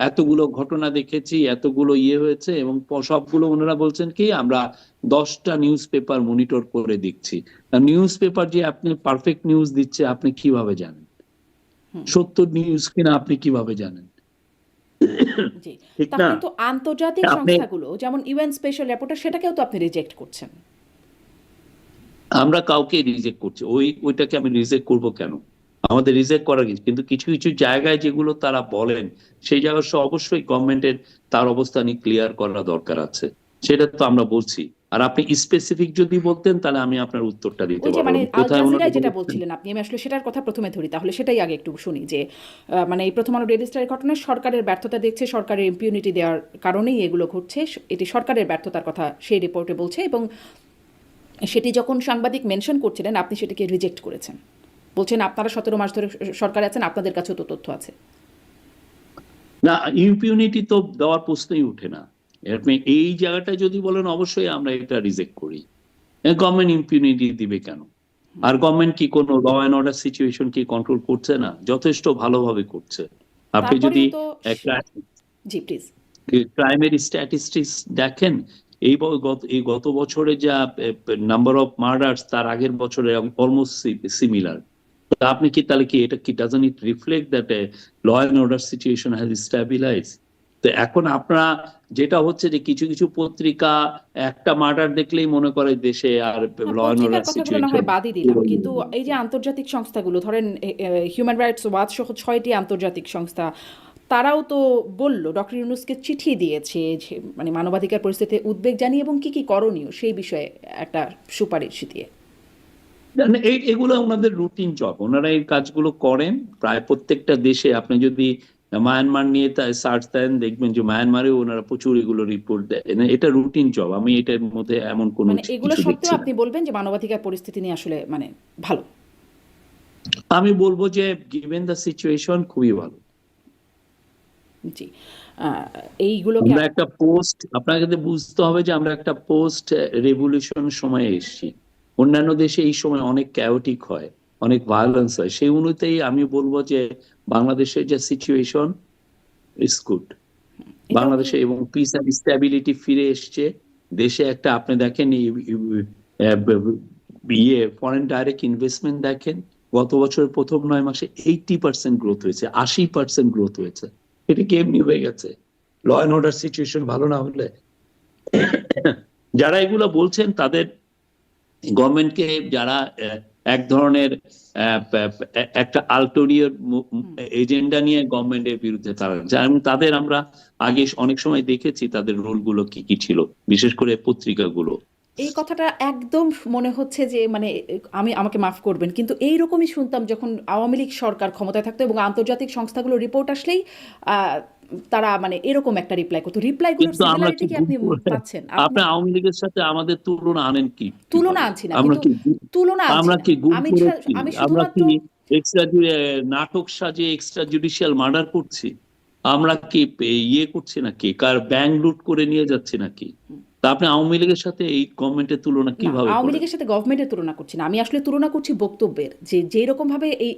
এতগুলো ঘটনা দেখেছি, এতগুলো হয়েছে, এবং সবগুলো ওনারা বলছেন কি আমরা 10টা নিউজ পেপার মনিটর করে দেখছি। নিউজ পেপার যে আপনি পারফেক্ট নিউজ দিচ্ছে আপনি কিভাবে জানেন? সত্য নিউজ কিনা আপনি কিভাবে জানেন? জি, ঠিক না? তাহলে তো আন্তর্জাতিক আপনি, সংস্থাগুলো যেমন ইউএন স্পেশাল রিপোর্টার, সেটাকেও তো আপনি রিজেক্ট করছেন। আমরা কাউকে রিজেক্ট করছি, ওইটাকে আমি রিজেক্ট করব কেন? আমাদের রিজেক্ট করার কিছু, কিন্তু কিছু কিছু জায়গায় যেগুলো তারা বলেন, সেই জায়গায় অবশ্যই গভর্নমেন্টের তার অবস্থানই ক্লিয়ার করা দরকার আছে, সেটা তো আমরা বলছি। আর আপনি স্পেসিফিক যদি বলতেন তাহলে আমি আপনার উত্তরটা দিতে ওই যে মানে পারবো, আল কোথায় ওনারা জাজিরায় যেটা বলেছেন। বলছিলেন আপনি, আমি আসলে সেটার কথা প্রথমে ধরি, তাহলে সেটাই আগে একটু শুনি যে মানে এই প্রথম আলো ডেইলি স্টারের ঘটনায় সরকারের ব্যর্থতা দেখছে, সরকারের ইম্পিউনিটি দেওয়ার কারণেই এগুলো ঘটছে, এটি সরকারের ব্যর্থতার কথা সেই রিপোর্টে বলছে, এবং সেটি যখন সাংবাদিক মেনশন করছিলেন আপনি সেটাকে রিজেক্ট করেছেন, বলছেন আপনারা 17 মাস ধরে সরকারে আছেন, আপনাদের কাছেও তো তথ্য আছে। না, ইম্পিউনিটি তো দেওয়ার প্রশ্নই উঠে না। আপনি এই জায়গাটা যদি বলেন, অবশ্যই আমরা এটা রিজেক্ট করি। গভর্নমেন্ট ইম্পিউনিটি দিবে কেন? আর গভর্নমেন্ট কি কোনো ল অ্যান্ড অর্ডার সিচুয়েশন কি কন্ট্রোল করছে না? যথেষ্ট ভালোভাবে করছে। আপনি যদি তারপরেও তো একটা জি প্লিজ। ক্রাইমের স্ট্যাটিস্টিক্স দেখেন, এই গত বছরে যা নাম্বার অফ মার্ডার্স তার আগের বছরে অলমোস্ট সিমিলার। আপনি কি তাহলে কি এটা কি doesn't it reflect that law and order situation has stabilize? তো এখন আপনারা যেটা হচ্ছে যে কিছু কিছু পত্রিকা একটা মার্ডার দেখলেই মনে করে দেশে আর না, ল অ্যান্ড পত্রিকার অর্ডার কথাগুলো না সিচুয়েশন। হয় বাদই দিলাম, কিন্তু এই যে আন্তর্জাতিক সংস্থাগুলো ধরেন হিউম্যান রাইটস ওয়াচ সহ 6টি আন্তর্জাতিক সংস্থা, তারাও তো বলল, ডক্টর ইউনূসকে চিঠি দিয়েছে যে মানে মানবাধিকার পরিস্থিতিতে উদ্বেগ জানিয়ে এবং কি কি করণীয় সেই বিষয়ে একটা সুপারিশ দিয়ে। এগুলো ওনাদের রুটিন জব, ওনারা এই কাজগুলো করেন প্রায় প্রত্যেকটা দেশে। আপনি যদি মায়ানমার নিয়ে সার্চ দেন দেখবেন যে মায়ানমারে ওনারা প্রচুর এগুলো রিপোর্ট দেয়। এটা রুটিন জব, আমি এটার মধ্যে এমন কোনো মানে এগুলো কিছু সত্ত্বেও দেখছি না। আপনি বলবেন যে মানবাধিকার পরিস্থিতি নিয়ে আসলে মানে ভালো? আমি বলবো যে গিভেন দ্য সিচুয়েশন খুবই ভালো। জি। এইগুলোকে আমরা একটা পোস্ট, আপনাকে বুঝতে হবে যে আমরা একটা পোস্ট রেভলিউশন সময়ে এসেছি। অন্যান্য দেশে এই সময় অনেক ক্যাওটিক হয়, অনেক ভায়োলেন্স হয়। সেই অনুযায়ী আমি বলবো যে বাংলাদেশের যে সিচুয়েশন ইজ গুড। এটাও কি বাংলাদেশে এবং পিস অ্যান্ড স্ট্যাবিলিটি ফিরে এসছে দেশে। একটা আপনি দেখেন ফরেন ডাইরেক্ট ইনভেস্টমেন্ট দেখেন, গত বছরের প্রথম 9 মাসে 80% গ্রোথ হয়েছে, 80% গ্রোথ হয়েছে। এটা কি এমনি হয়ে গেছে? ল অ্যান্ড অর্ডার সিচুয়েশন ভালো না হলে যারা এগুলো বলছেন তাদের গভর্নমেন্টকে, যারা এক ধরনের একটা আল্টোরিয়র এজেন্ডা নিয়ে গভর্নমেন্টের বিরুদ্ধে তারা, তাদের আমরা আগে অনেক সময় দেখেছি তাদের রোলগুলো কি কি ছিল, বিশেষ করে পত্রিকাগুলো। এই কথাটা একদম মনে হচ্ছে যে মানে আমাকে মাফ করবেন, কিন্তু এইরকমই শুনতাম যখন আওয়ামী লীগ সরকার ক্ষমতায় থাকতো এবং আন্তর্জাতিক সংস্থাগুলো রিপোর্ট আসলেই তারা মানে এরকম একটা রিপ্লাই করতো। রিপ্লাইগুলোর কিন্তু আমরা সিমিলারিটি কি কি আপনি পাচ্ছেন? আপনি আওয়ামী লীগের সাথে আমাদের তুলনা আনেন কি তুলনা কিভাবে? আনছি না, আমরা কিন্তু কি তুলনা আনছি আমরা না। কি গুম আমি করেছি? আমি আমরা শুধুমাত্র কি এক্সট্রা নাটক সাজিয়ে এক্সট্রা জুডিশিয়াল মার্ডার করছি? আমরা কি ইয়ে করছি নাকি, কার ব্যাংক লুট করে নিয়ে যাচ্ছি নাকি? তা আপনি আওয়ামী লীগের সাথে এই গভর্নমেন্টের তুলনা না, কিভাবে আওয়ামী করেন? লীগের সাথে গভর্নমেন্টের তুলনা করছি না, আমি আসলে তুলনা করছি বক্তব্যের, যে যেই রকম ভাবে এই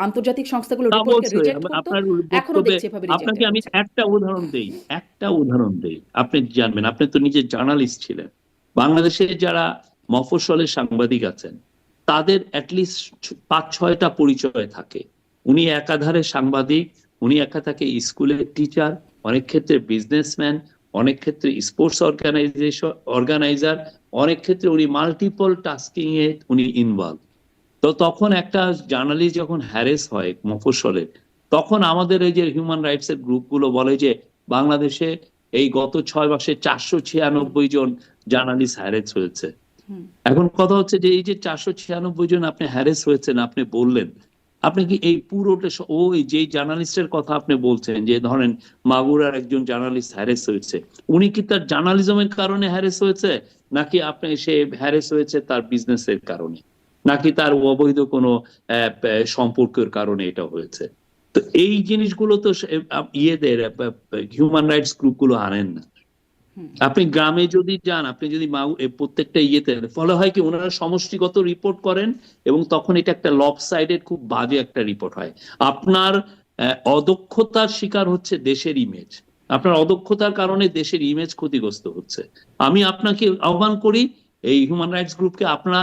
আন্তর্জাতিক সংস্থাগুলো রিপোর্টকে অবশ্যই রিজেক্ট করতো, আপনার এখনো বক্তব্যে দেখছি এভাবে রিজেক্টেড আপনাকে আমি হচ্ছে। একটা উদাহরণ দেই, আপনি জানবেন। আপনি তো নিজে জার্নালিস্ট ছিলেন। বাংলাদেশে যারা মফস্বলের সাংবাদিক আছেন তাদের অ্যাটলিস্ট 5-6টা পরিচয় থাকে। উনি একাধারে সাংবাদিক, উনি একা থাকে স্কুলের টিচার, অনেক ক্ষেত্রে বিজনেসম্যান, অনেক ক্ষেত্রে স্পোর্টস অর্গানাইজার, অনেক ক্ষেত্রে উনি মাল্টিপল টাস্কিং এ উনি ইনভলভ। তো তখন একটা জার্নালিস্ট যখন হ্যারেস হয় মফস্বলে, তখন আমাদের এই যে হিউম্যান রাইটস এর গ্রুপগুলো বলে যে বাংলাদেশে এই গত 6 মাসে 496 জন জার্নালিস্ট হ্যারেস হয়েছে। এখন কথা হচ্ছে যে এই যে 496 জন আপনি হ্যারেস হয়েছেন, আপনি বললেন, আপনি কি এই পুরোটা ওই যে জার্নালিস্টের কথা আপনি বলছেন যে ধরেন মাগুরার একজন জার্নালিস্ট হ্যারেস হয়েছে, উনি কি তার জার্নালিজমের কারণে হ্যারেস হয়েছে, নাকি আপনি সে হ্যারেস হয়েছে তার বিজনেসের কারণে, নাকি তার অবৈধ কোনো সম্পর্কের কারণে এটা হয়েছে? তো এই জিনিসগুলো তো ইয়েদের হিউম্যান রাইটস গ্রুপগুলো আনেন না। আপনি গ্রামে যদি যান, আপনি যদি প্রত্যেকটা ইয়েতে, ফলে হয় কি ওনারা সমষ্টিগত রিপোর্ট করেন এবং তখন এটা একটা লপসাইডেড খুব বাজে একটা রিপোর্ট হয়। আপনার অদক্ষতার শিকার হচ্ছে দেশের ইমেজ, আপনার অদক্ষতার কারণে দেশের ইমেজ ক্ষতিগ্রস্ত হচ্ছে। আমি আপনাকে আহ্বান করি এই হিউম্যান রাইটস গ্রুপকে আপনারা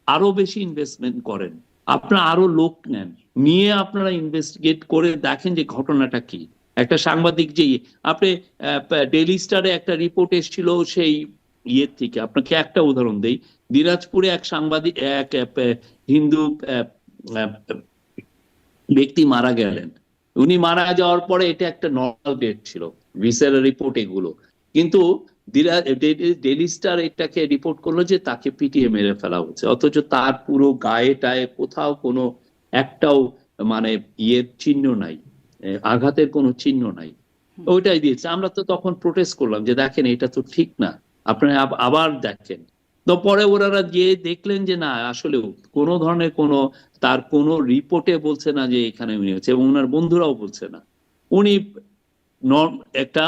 আরো বেশি ইনভেস্টমেন্ট করেন, আপনারা আরো লোক নেন, নিয়ে আপনারা ইনভেস্টিগেট করে দেখেন যে ঘটনাটা কি। একটা সাংবাদিক যে আপনি ডেইলি স্টারে একটা রিপোর্ট এসেছিল সেই ইয়ের থেকে, আপনাকে একটা উদাহরণ দেই। দিনাজপুরে এক সাংবাদিক, এক হিন্দু ব্যক্তি মারা গেলেন। উনি মারা যাওয়ার পরে এটা একটা নর্মাল ডেট ছিল, ভিসের রিপোর্ট এগুলো, কিন্তু ডেইলি স্টার এটাকে রিপোর্ট করলো যে তাকে পিটিয়ে মেরে ফেলা হচ্ছে, অথচ তার পুরো গায়ে টায়ে কোথাও কোনো একটাও মানে ইয়ের চিহ্ন নাই, আঘাতের কোনো চিহ্ন নাই। ওইটাই দিয়েছে। আমরা তো তখন প্রোটেস্ট করলাম যে দেখেন এটা তো ঠিক না, আপনারা আবার দেখেন। তো পরে ওনারা গিয়ে দেখলেন যে না, আসলেও কোনো ধরনের কোনো তার কোনো রিপোর্টে বলছে না যে এখানে উনি হচ্ছে, এবং ওনার বন্ধুরাও বলছে না। উনি একটা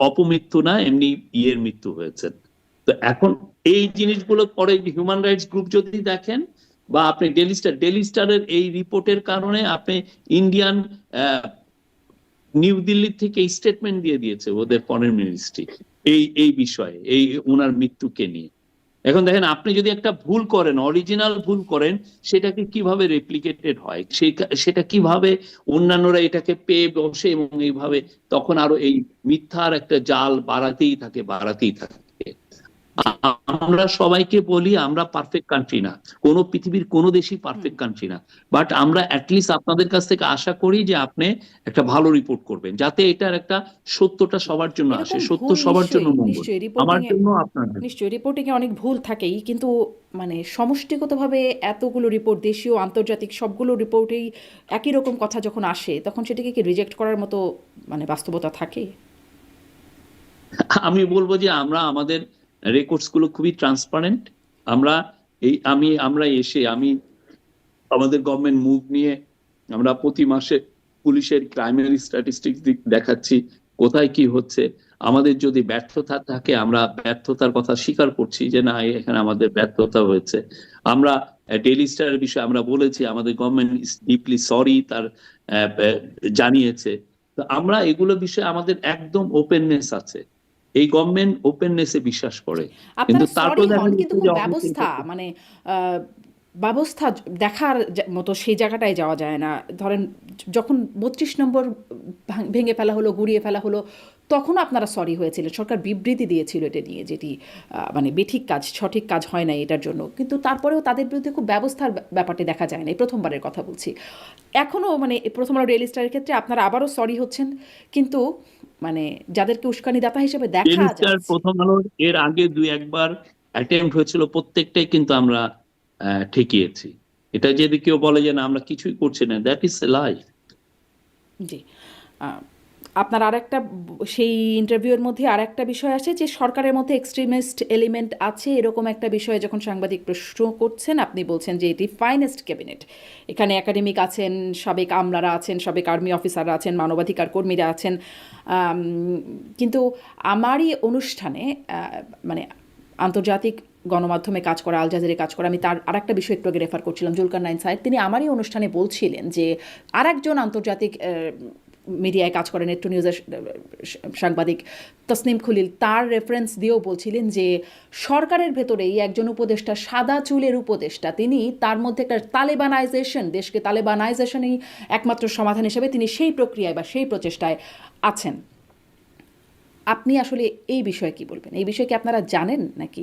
অপমৃত্যু না, এমনি ইয়ের মৃত্যু হয়েছেন। তো এখন এই জিনিসগুলো পরে হিউম্যান রাইটস গ্রুপ যদি দেখেন, বা আপনি ডেইলি স্টারের এই রিপোর্টের কারণে আপনি ইন্ডিয়ান নিউ দিল্লি থেকে স্টেটমেন্ট দিয়ে দিয়েছে ওদের ফরেন মিনিস্ট্রি এই বিষয়ে, এই ওনার মৃত্যুকে নিয়ে। এখন দেখেন, আপনি যদি একটা ভুল করেন, অরিজিনাল ভুল করেন, সেটাকে কিভাবে রেপ্লিকেটেড হয়, সেটা কিভাবে অন্যান্যরা এটাকে পেয়ে বসে এবং এইভাবে তখন আরো এই মিথ্যার একটা জাল বাড়াতেই থাকে, বাড়াতেই থাকে। জি। আমরা সবাইকে বলি আমরা পারফেক্ট কান্ট্রি না, পৃথিবীর কোনো দেশই পারফেক্ট কান্ট্রি না, বাট আমরা অ্যাটলিস্ট আপনাদের কাছ থেকে আশা করি যে আপনি একটা ভালো রিপোর্ট করবেন, যাতে এটার একটা সত্যটা সবার জন্য আসে, এরকম সত্য ভুল সবার জন্য নিশ্চয়ই, মঙ্গল, নিশ্চয়ই আমার রিপোর্টিংয়ে, জন্য, আপনার জন্য। নিশ্চয়ই রিপোর্টিংয়ে অনেক ভুল থাকেই, কিন্তু মানে সমষ্টিগতভাবে এতগুলো রিপোর্ট, দেশীয় আন্তর্জাতিক সবগুলো রিপোর্টেই একই রকম কথা যখন আসে, তখন সেটাকে কি রিজেক্ট করার মতো মানে বাস্তবতা থাকে? আমি বলবো যে আমরা আমাদের রেকর্ডস গুলো খুবই ট্রান্সপারেন্ট। আমরা আমি আমাদের গভর্নমেন্ট মুভ নিয়ে আমরা প্রতি মাসে পুলিশের প্রাইমারি স্ট্যাটিস্টিক্স দেখাচ্ছি, কোথায় কি হচ্ছে। আমাদের যদি ব্যর্থতা থাকে, আমরা ব্যর্থতার কথা স্বীকার করছি যে না, এখানে আমাদের ব্যর্থতা হয়েছে। আমরা ডেইলি স্টারের বিষয়ে আমরা বলেছি আমাদের গভর্নমেন্ট ইজ ডিপলি সরি, তার জানিয়েছে। তো আমরা এগুলো বিষয়ে আমাদের একদম ওপেননেস আছে, এই গভর্নমেন্ট ওপেননেসে বিশ্বাস করে। কিন্তু আপনারা তারপর সরি দেখা হন, কিন্তু যাচ্ছে কোনো যে ব্যবস্থা মানে আহ, ব্যবস্থা দেখার মতো সেই জায়গাটায় যাওয়া যায় না। ধরেন যখন 32 নম্বর ভেঙে ফেলা হলো, গুড়িয়ে ফেলা হলো, তখনও আপনারা সরি হয়েছিলেন, সরকার বিবৃতি দিয়েছিল এটা নিয়ে, যেটি মানে বেঠিক কাজ, সঠিক কাজ হয় না এটার জন্য, কিন্তু তারপরেও তাদের বিরুদ্ধে খুব ব্যবস্থার ব্যাপারটি দেখা যায় না। এই প্রথমবারের কথা বলছি। এখনও মানে প্রথম আলো ডেইলি স্টারের ক্ষেত্রে আপনারা আবারও সরি হচ্ছেন, কিন্তু মানে যাদেরকে উস্কানিদাতা হিসেবে দেখা ডেইলি স্টার, যাচ্ছে। প্রথম আলো এর আগে দুই একবার অ্যাটেম্প্ট হয়েছিল, প্রত্যেকটাই কিন্তু আমরা ঠেকিয়েছি। এটা যদি কেউ বলে যে না আমরা কিছুই করছি না, দ্যাট ইজ এ লাই। জি। আহ, আপনার আরেকটা সেই ইন্টারভিউয়ের মধ্যে আরেকটা বিষয় আছে যে সরকারের মধ্যে এক্সট্রিমিস্ট এলিমেন্ট আছে, এরকম একটা বিষয়ে যখন সাংবাদিক প্রশ্ন করছেন, আপনি বলছেন যে এটি ফাইনেস্ট ক্যাবিনেট। এখানে একাডেমিক আছেন, সাবেক আমলারা আছেন, সাবেক আর্মি অফিসাররা আছেন, মানবাধিকার কর্মীরা আছেন। আম, কিন্তু আমারই অনুষ্ঠানে মানে আন্তর্জাতিক গণমাধ্যমে কাজ করা, আল জাজিরে কাজ করা, আমি তার আরেকটা বিষয় একটু আগে রেফার করছিলাম, জুলকার নাইন সাহেব, তিনি আমারই অনুষ্ঠানে বলছিলেন যে আরেকজন আন্তর্জাতিক মিডিয়ায় কাজ করেন, নেট্রো নিউজের সাংবাদিক তসনিম খলিল, তার রেফারেন্স দিয়েও বলছিলেন যে সরকারের ভেতরেই একজন উপদেষ্টা, সাদা চুলের উপদেষ্টা, তিনি তার মধ্যে একটা তালেবানাইজেশন, দেশকে তালেবানাইজেশনই একমাত্র সমাধান হিসেবে তিনি সেই প্রক্রিয়ায় বা সেই প্রচেষ্টায় আছেন। আপনি আসলে এই বিষয়ে কি বলবেন? এই বিষয়ে কি আপনারা জানেন নাকি?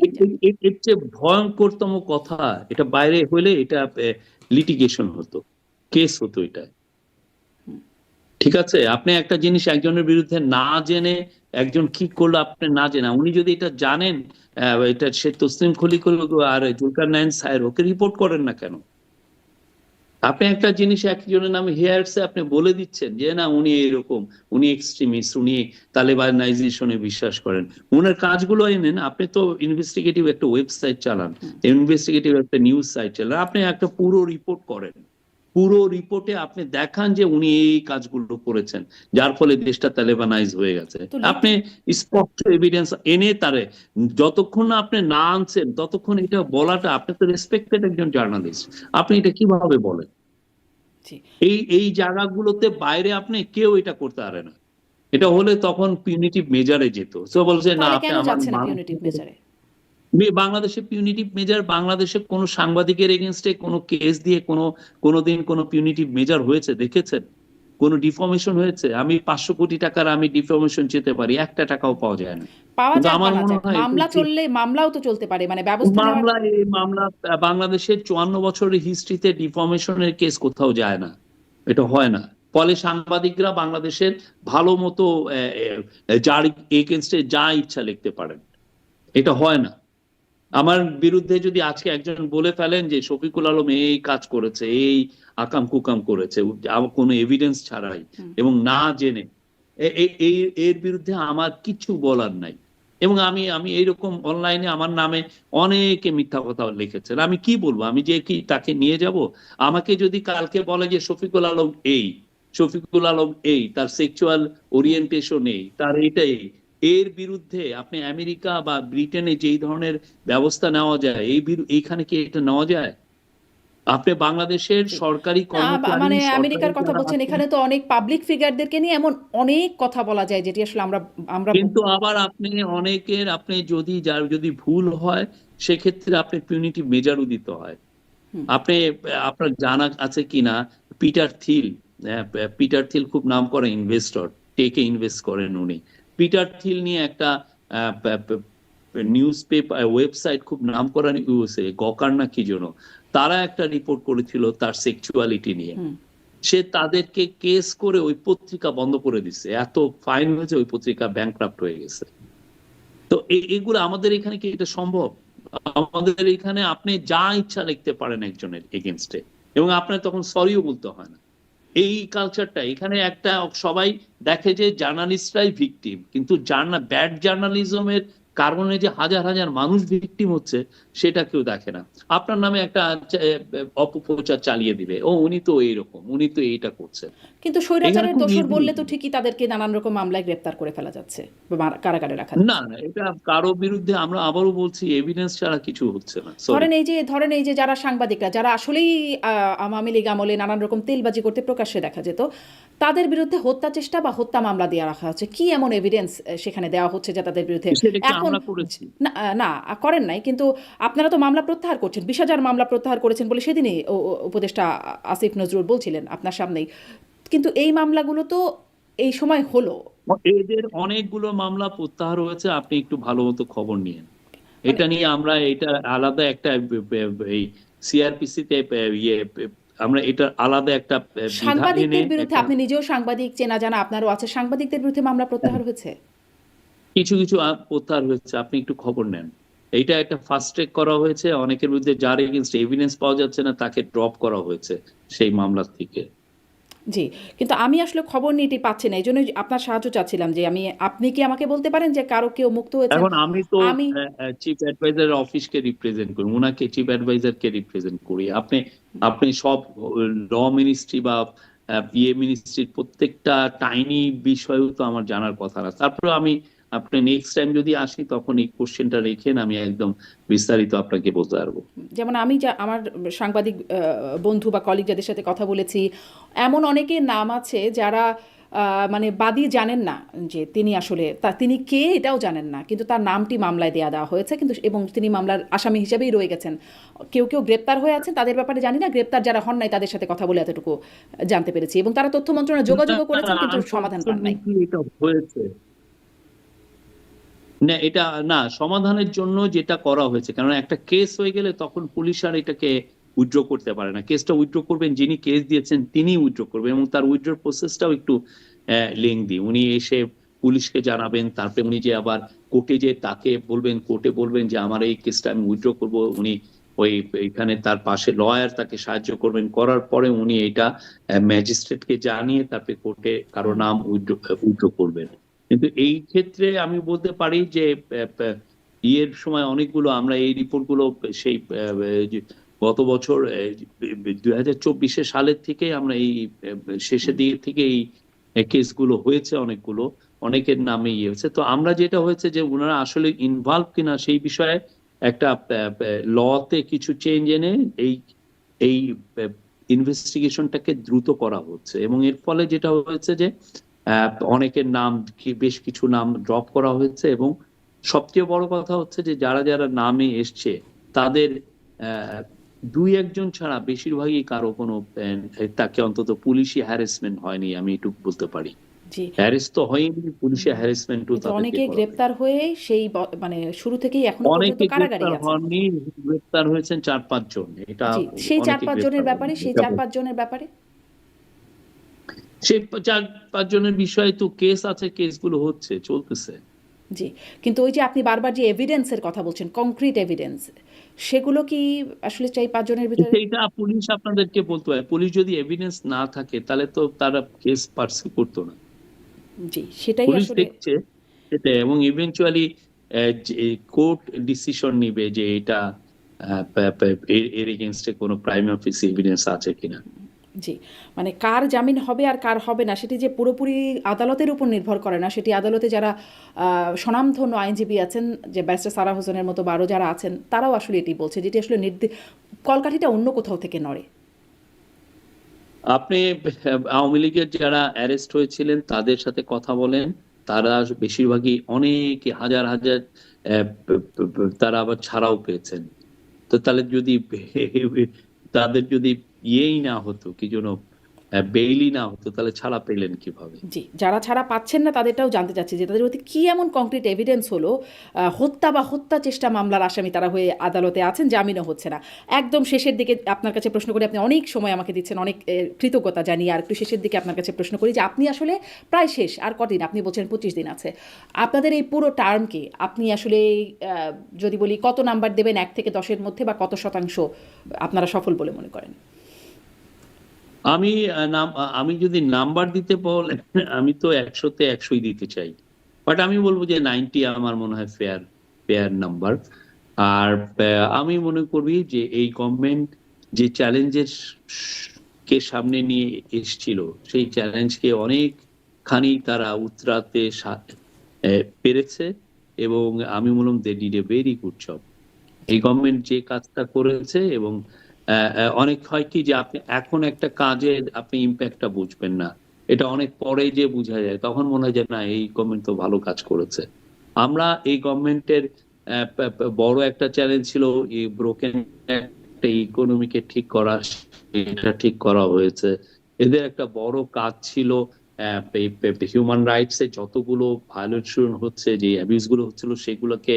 এর চেয়ে ভয়ঙ্করতম কথা, এটা বাইরে হলে এটা লিটিগেশন হতো, কেস হতো এটা। ঠিক আছে, আপনি একটা জিনিস একজনের বিরুদ্ধে না জেনে, একজন কি করলো আপনি না জেনে, উনি যদি এটা জানেন, এটা সে তসলিম খলিল আর জুলকার নাইন সাহের, ওকে রিপোর্ট করেন না কেন? আপনি একটা জিনিস একজনের নামে হেয়ারসে আপনি বলে দিচ্ছেন যে না উনি এরকম, উনি এক্সট্রিমিস্ট, উনি তালেবানাইজেশনে বিশ্বাস করেন, উনার কাজগুলো এনেন। আপনি তো ইনভেস্টিগেটিভ একটা ওয়েবসাইট চালান, ইনভেস্টিগেটিভ একটা নিউজ সাইট চালান, আপনি একটা পুরো রিপোর্ট করেন, পুরো রিপোর্টে আপনি দেখান যে উনি এই কাজগুলো করেছেন, যার ফলে দেশটা তালেবানাইজ হয়ে গেছে। তো আপনি স্পষ্ট এভিডেন্স এনে তারে, যতক্ষণ না আপনি না আনছেন ততক্ষণ এটা বলাটা, আপনি তো রেসপেক্টেড একজন জার্নালিস্ট, আপনি এটা কিভাবে বলেন? জি। এই জায়গাগুলোতে বাইরে আপনি কেউ এটা করতে পারে না। এটা হলে তখন পিউনিটিভ মেজারে যেত। সো বলছে না তাহলে আপনি কেন আমার যাচ্ছে না পিউনিটিভ মেজারে? বাংলাদেশে পিউনিটিভ মেজার, বাংলাদেশে কোন সাংবাদিকের এগেনস্টে কোনো কেস দিয়ে কোনোদিন কোনো পিউনিটিভ মেজার হয়েছে দেখেছেন? কোন ডিফর্মেশন হয়েছে? আমি 500 কোটি টাকার আমি ডিফর্মেশন চেতে পারি, একটা টাকাও পাওয়া যায় না। পাওয়া কিন্তু যাক বা আমার না মনে যাক, হয় মামলা চললে মামলাও তো চলতে পারে, মানে ব্যবস্থা নেওয়ার। এই মামলা বাংলাদেশের 54 বছরের হিস্ট্রিতে ডিফর্মেশনের কেস কোথাও যায় না, এটা হয় না। ফলে সাংবাদিকরা বাংলাদেশের ভালো মতো যার এগেনস্টে যা ইচ্ছা লিখতে পারেন, এটা হয় না। আমার বিরুদ্ধে যদি আজকে একজন বলে ফেলেন যে শফিকুল আলম এই কাজ করেছে, এই আকাম কুকাম করেছে, কোনো এভিডেন্স ছাড়াই এবং না জেনে, এর বিরুদ্ধে আমার কিছু বলার নাই। এবং আমি আমি এইরকম অনলাইনে আমার নামে অনেকে মিথ্যা কথা লিখেছেন, আমি কি বলবো? আমি যে কি তাকে নিয়ে যাব? আমাকে যদি কালকে বলে যে শফিকুল আলম এই, শফিকুল আলম এই, তার সেক্সুয়াল ওরিয়েন্টেশন এই, তার এটাই, এর বিরুদ্ধে আপনি আমেরিকা বা ব্রিটেনে যেই ধরনের ব্যবস্থা নেওয়া যায়, এইখানে কি এটা নেওয়া যায়? আপনি বাংলাদেশের জি। সরকারি না, কর্মচারী, মানে সরকারি আমেরিকার কথা যারা বলছেন, আছেন, এখানে তো অনেক পাবলিক ফিগারদেরকে নিয়ে এমন অনেক কথা বলা যায় যেটি আসলে আমরা আমরা কিন্তু আবার আপনি অনেকের, আপনি যদি যার যদি ভুল হয় সেক্ষেত্রে আপনি পিউনিটিভ মেজারও দিতে হয়। হুম, আপনি, আপনার জানা আছে কিনা পিটার থিল, পিটার থিল খুব নামকরা ইনভেস্টর, টেকে ইনভেস্ট করেন উনি। পিটার থিল নিয়ে একটা নিউজ পেপার ওয়েবসাইট খুব নামকরা ইউএসএ, গকার না কি জন্য, তারা একটা রিপোর্ট করেছিল তার সেক্সুয়ালিটি নিয়ে। হুম। সে তাদেরকে কেস করে ওই পত্রিকা বন্ধ করে দিচ্ছে, এত ফাইন হয়েছে, ওই পত্রিকা ব্যাংক্রাফ্ট হয়ে গেছে। তো এগুলো আমাদের এখানে কি এটা সম্ভব? আমাদের এখানে আপনি যা ইচ্ছা লিখতে পারেন একজনের এগেনস্টে, এবং আপনার তখন সরিও বলতে হয় না। এই কালচারটা এখানে একটা, সবাই দেখে যে জার্নালিস্টরাই ভিকটিম, কিন্তু ব্যাড জার্নালিজমের কারণে যে হাজার হাজার মানুষ ভিকটিম হচ্ছে সেটা কেউ দেখে না। আপনার নামে একটা অপপ্রচার চালিয়ে দিবে, ও উনি তো এইরকম, উনি তো এইটা করছেন। কিন্তু এখানে স্বৈরাচারের খুব দোষর ইজি। বললে তো ঠিকই তাদেরকে নানান রকম মামলায় গ্রেপ্তার করে ফেলা যাচ্ছে বা কারাগারে রাখা না যাচ্ছে। না, এটা কারো বিরুদ্ধে, আমরা আবারও বলছি, এভিডেন্স ছাড়া কিছু হচ্ছে না, সরি। ধরেন এই যে যারা সাংবাদিকরা যারা আসলেই আওয়ামী লীগ আমলে নানান রকম তেলবাজি করতে প্রকাশ্যে দেখা যেত, তাদের বিরুদ্ধে হত্যা চেষ্টা বা হত্যা মামলা দিয়ে রাখা হচ্ছে, কি এমন এভিডেন্স সেখানে দেওয়া হচ্ছে যে তাদের বিরুদ্ধে সেটা কি এখন আমরা করেছি? না না করেন নাই, কিন্তু আপনারা তো মামলা প্রত্যাহার করছেন, 20,000 মামলা প্রত্যাহার করেছেন বলে সেদিনই উপদেষ্টা আসিফ নজরুল বলছিলেন আপনার সামনেই। কিন্তু এই মামলাগুলো তো এই সময় হলো এদের অনেকগুলো মামলা প্রত্যাহার হয়েছে, আপনি একটু ভালো মতো খবর নিয়েন। মানে এটা নিয়ে আমরা, এটা আলাদা একটা এই সিআরপিসি তে আমরা এটা আলাদা একটা বিধান এনে সাংবাদিকদের বিরুদ্ধে, একটা, আপনি নিজেও সাংবাদিক, চেনা জানা আপনারও আছে, সাংবাদিকদের বিরুদ্ধে মামলা প্রত্যাহার হয়েছে। কিছু কিছু প্রত্যাহার হয়েছে, আপনি একটু খবর নেন। এইটা একটা ফাস্ট ট্র্যাক করা হয়েছে, অনেকের বিরুদ্ধে যার এগেইনস্ট এভিডেন্স পাওয়া যাচ্ছে না তাকে ড্রপ করা হয়েছে সেই মামলা থেকে। জি, কিন্তু আমি আসলে খবর নিয়ে এটি পাচ্ছি না, এই জন্যই আপনার সাহায্য চাচ্ছিলাম যে আপনি কি আমাকে বলতে পারেন যে কারো কেউ মুক্ত হয়েছেন? এখন আমি তো আমি চিফ অ্যাডভাইজার অফিসকে রিপ্রেজেন্ট করি, উনাকে, চিফ অ্যাডভাইজারকে রিপ্রেজেন্ট করি। আপনি আপনি সব ল মিনিস্ট্রি বা পিএ মিনিস্ট্রির প্রত্যেকটা টাইনি বিষয়ও তো আমার জানার কথা না। তারপরে আমি, আপনি নেক্সট টাইম যদি আসি তখন এই কোশ্চেনটা রেখেন, আমি একদম বিস্তারিত আপনাকে বলতে পারবো। যেমন আমি যা আমার সাংবাদিক বন্ধু বা কলিগ যাদের সাথে কথা বলেছি, এমন অনেকের নাম আছে যারা মানে বাদী জানেন না যে তিনি আসলে তিনি কে এটাও জানেন না, কিন্তু তার নামটি মামলায় দেওয়া হয়েছে, কিন্তু এবং তিনি মামলার আসামি হিসেবেই রয়ে গেছেন। কেউ কেউ গ্রেপ্তার হয়ে আছেন, তাদের ব্যাপারে জানি না, গ্রেপ্তার যারা হন নাই তাদের সাথে কথা বলে এতটুকু জানতে পেরেছি, এবং তারা তথ্য মন্ত্রণালয়ে যোগাযোগও করেছেন কিন্তু সমাধান পান নাই। আনফরচুনেটলি এটা হয়েছে না, এটা না, সমাধানের জন্য যেটা করা হয়েছে, কারণ একটা কেস হয়ে গেলে তখন পুলিশ আর এটাকে উইথড্র করতে পারে না। কেসটা উইথড্র করবেন যিনি কেস দিয়েছেন, তিনি উইথড্র করবেন, এবং তার উইথড্র প্রসেসটাও একটু লেংদি। উনি এসে পুলিশকে জানাবেন, তারপরে উনি যে আবার কোর্টে যে তাকে বলবেন, কোর্টে বলবেন যে আমার এই কেসটা আমি উইথড্র করব, উনি ওই এখানে তার পাশে লয়ার তাকে সাহায্য করবেন, করার পরে উনি এটা ম্যাজিস্ট্রেটকে জানিয়ে তারপরে কোর্টে কারো নাম উইথড্র করবেন। কিন্তু এই ক্ষেত্রে আমি বলতে পারি যে ইয়ের সময় অনেকগুলো, আমরা এই রিপোর্টগুলো সেই যে গত বছর 2024 সালের থেকে আমরা এই শেষের দিকে থেকে এই কেসগুলো হয়েছে, অনেকগুলো, অনেকের নামে ইয়ে হয়েছে। তো আমরা যেটা হয়েছে যে ওনারা আসলে ইনভলভ কিনা সেই বিষয়ে একটা লতে কিছু চেঞ্জ এনে এই এই ইনভেস্টিগেশনটাকে দ্রুত করা হচ্ছে, এবং এর ফলে যেটা হয়েছে যে অনেকের নাম, বেশ কিছু নাম ড্রপ করা হয়েছে, এবং সবচেয়ে বড় কথা হচ্ছে যে যারা যারা নামে এসছে তাদের আহ, দুই একজন ছাড়া বেশিরভাগই কারো কোনো তাকে অন্তত পুলিশি হ্যারাসমেন্ট হয়নি, আমি এটুকু বলতে পারি। জি, হ্যারেস তো হয়নি, পুলিশি হ্যারাসমেন্টও কিন্তু তাদেরকে অনেকে করা হয়নি। গ্রেপ্তার হয়ে সেই মানে শুরু থেকেই এখনো পর্যন্ত অনেকে কারাগারেই গ্রেপ্তার আছেন। হননি, গ্রেপ্তার হয়েছেন 4-5 জন, এটা জি, সেই চার অনেকে পাঁচ গ্রেপ্তার জনের হননি ব্যাপারে, সেই এটা 4-5 জনের ব্যাপারে সেই 4-5 জনের বিষয়ে তো কেস আছে, কেসগুলো হচ্ছে, চলতেছে। জি, কিন্তু ওই যে আপনি বারবার যে এভিডেন্সের কথা বলছেন, কংক্রিট এভিডেন্স, সেগুলো কি আসলে চাই 5 জনের ভিতরে? সেইটা পুলিশ আপনাদেরকে বলতে হয়, পুলিশ যদি এভিডেন্স না থাকে তাহলে তো তারা কেস পার্সিউ করতো না। জি, সেটাই পুলিশ আসলে। দেখছে সেটা, এবং ইভেনচুয়ালি কোর্ট ডিসিশন নিবে যে এটা এর এগেইনস্টে কোনো প্রাইম অফিস এভিডেন্স আছে কিনা। জি, মানে কার জামিন হবে আর কার হবে না সেটি যে পুরোপুরি আদালতের উপর নির্ভর করে না, সেটি আদালতে যারা স্বনামধন্য আইনজীবী আছেন, যে ব্যারিস্টার সারা হোসেনের মতো বা আরও যারা আছেন, তারাও আসলে এটি বলছে, যেটি আসলে কলকাঠিটা অন্য কোথাও থেকে নড়ে? আপনি আওয়ামী লীগের যারা অ্যারেস্ট হয়েছিলেন তাদের সাথে কথা বলেন, তারা বেশিরভাগই অনেক হাজার হাজার তারা আবার ছাড়াও পেয়েছেন। তো তাহলে যদি তাদের যদি ইয়েই না হতো, কি যেন বেইলই না হতো, তাহলে ছাড়া পেলেন কিভাবে? জি, যারা ছাড়া পাচ্ছেন না তাদেরটাও জানতে চাচ্ছি যে তাদের প্রতি কি এমন কংক্রিট এভিডেন্স হলো হত্যা বা হত্যা চেষ্টা মামলার আসামি তারা হয়ে আদালতে আছেন, জামিনও হচ্ছে না। একদম শেষের দিকে আপনার কাছে প্রশ্ন করি, আপনি অনেক সময় আমাকে দিচ্ছেন, অনেক কৃতজ্ঞতা জানিয়ে আর একটু শেষের দিকে আপনার কাছে প্রশ্ন করি যে আপনি আসলে প্রায় শেষ, আর কদিন? আপনি বলছেন 25 দিন আছে আপনাদের এই পুরো টার্মকে, আপনি আসলে যদি বলি কত নাম্বার দেবেন 1 থেকে 10-এর মধ্যে, বা কত শতাংশ আপনারা সফল বলে মনে করেন? আমি আমি যদি নাম্বার দিতে বল, আমি তো 100-তে 100ই দিতে চাই, বাট আমি বলবো যে 90 আমার মনে হয় ফেয়ার ফেয়ার নাম্বার। আর আমি মনে করি যে এই গভর্নমেন্ট যে চ্যালেঞ্জের কে সামনে নিয়ে এসছিল, সেই চ্যালেঞ্জকে অনেকখানি তারা উতরাতে পেরেছে, এবং আমি বললাম they did a very good job. এই গভর্নমেন্ট যে কাজটা করেছে, এবং অনেক হয় কি যে আপনি এখন একটা কাজে আপনি ইম্প্যাক্টটা বুঝবেন না, এটা অনেক পরে যে বোঝা যায়, তখন মনে হয় যে না, এই গভর্নমেন্ট তো ভালো কাজ করেছে। আমরা এই গভর্নমেন্টের বড় একটা চ্যালেঞ্জ ছিল এই ব্রোকেন একটা ইকোনমিকে ঠিক করা, এটা ঠিক করা হয়েছে। এদের একটা বড় কাজ ছিল হিউম্যান রাইটস এ যতগুলো ভায়োলেশন হচ্ছে, যে অ্যাবিউজ গুলো হচ্ছিল, সেগুলোকে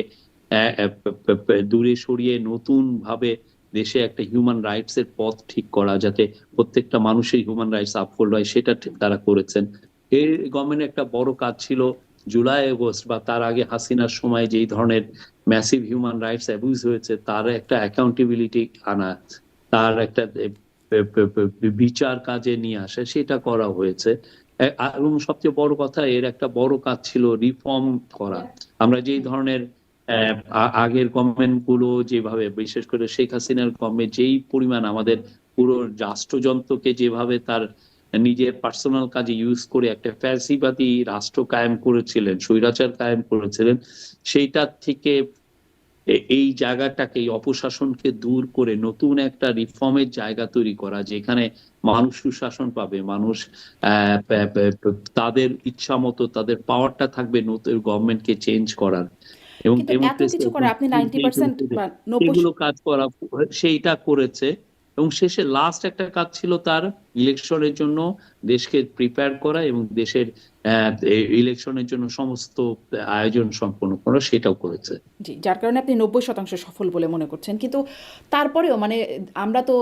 দূরে সরিয়ে নতুন ভাবে দেশে একটা হিউম্যান রাইটস এর পথ ঠিক করা, যাতে প্রত্যেকটা মানুষের হিউম্যান রাইটস আপহোল্ড হয়, সেটা তারা করেছেন। এই গভর্নমেন্টের একটা বড় কাজ ছিল জুলাই আগস্ট বা তার আগে হাসিনার সময় যেই ধরনের ম্যাসিভ হিউম্যান রাইটস অ্যাবিউজ হয়েছে, তার একটা অ্যাকাউন্টেবিলিটি আনা, তার একটা বিচার কাজে নিয়ে আসা, সেটা করা হয়েছে। এবং সবচেয়ে বড় কথা, এর একটা বড় কাজ ছিল রিফর্ম করা। আমরা যেই ধরনের আগের গভর্নমেন্ট গুলো যেভাবে, বিশেষ করে শেখ হাসিনার গভর্নমেন্ট যেই পরিমাণ আমাদের পুরো রাষ্ট্রযন্ত্রকে যেভাবে তার নিজের পার্সোনাল কাজে ইউজ করে একটা ফ্যাসিবাদী রাষ্ট্র কায়েম করেছিলেন, স্বৈরাচার কায়েম করেছিলেন, সেইটা থেকে এই জায়গাটাকে, এই অপশাসনকে দূর করে নতুন একটা রিফর্মের জায়গা তৈরি করা, যেখানে মানুষ সুশাসন পাবে, মানুষ তাদের ইচ্ছা মতো তাদের পাওয়ারটা থাকবে নতুন গভর্নমেন্টকে চেঞ্জ করার, এবং কিন্তু এত ডেমোক্রেসি কিছু করে আপনি 90% বা 90 এগুলো কাজ করা, সেইটা করেছে। এবং শেষে লাস্ট একটা কাজ ছিল তার ইলেকশনের জন্য দেশকে প্রিপেয়ার করা, এবং দেশের ইলেকশনের জন্য সমস্ত আয়োজন সম্পন্ন করা, সেটাও করেছে। জি, যার কারণে আপনি 90% সফল বলে মনে করছেন। কিন্তু তারপরেও মানে আমরা তো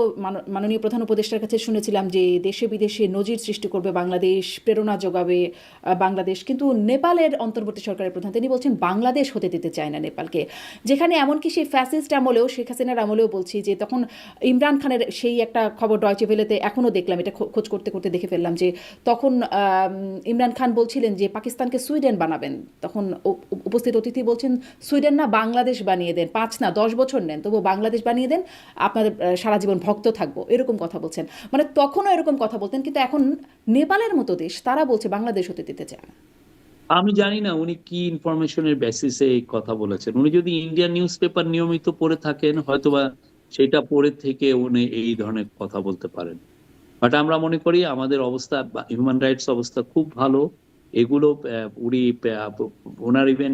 মাননীয় প্রধান উপদেষ্টার কাছে শুনেছিলাম যে দেশে বিদেশে নজির সৃষ্টি করবে বাংলাদেশ, প্রেরণা যোগাবে বাংলাদেশ। কিন্তু নেপালের অন্তর্বর্তী সরকারের প্রধান তিনি বলছেন বাংলাদেশ হতে দিতে চায় না নেপালকে। যেখানে এমনকি সেই ফ্যাসিস্ট আমলেও, শেখ হাসিনার আমলেও বলছি, যে তখন ইমরান খানের সেই একটা খবর ডয়চে ভেলেতে এখনও দেখলাম, এটা খোঁজ করতে করতে দেখে ফেললাম, যে তখন ইমরান খান বলছিলেন যে পাকিস্তানকে সুইডেন বানাবেন। তখন উপস্থিত অতিথি বলছেন সুইডেন না, বাংলাদেশ বানিয়ে দেন, 5 না 10 বছর নেন, তবু বাংলাদেশ বানিয়ে দেন, আপনাদের সারা জীবন ভক্ত থাকবো, এরকম কথা বলছেন। মানে তখনও এরকম কথা বলতেন, কিন্তু এখন নেপালের মতো দেশ তারা বলছে বাংলাদেশ হতে দিতে চায় না। আমি জানি না উনি কি ইনফরমেশনের বেসিসে এই কথা বলেছেন। উনি যদি ইন্ডিয়ান নিউজ পেপার নিয়মিত পড়ে থাকেন, হয়তোবা সেটা পড়ে থেকে উনি এই ধরনের কথা বলতে পারেন। বাট আমরা মনে করি আমাদের অবস্থা, হিউম্যান রাইটস অবস্থা খুব ভালো। এগুলো উনি ওনার ইভেন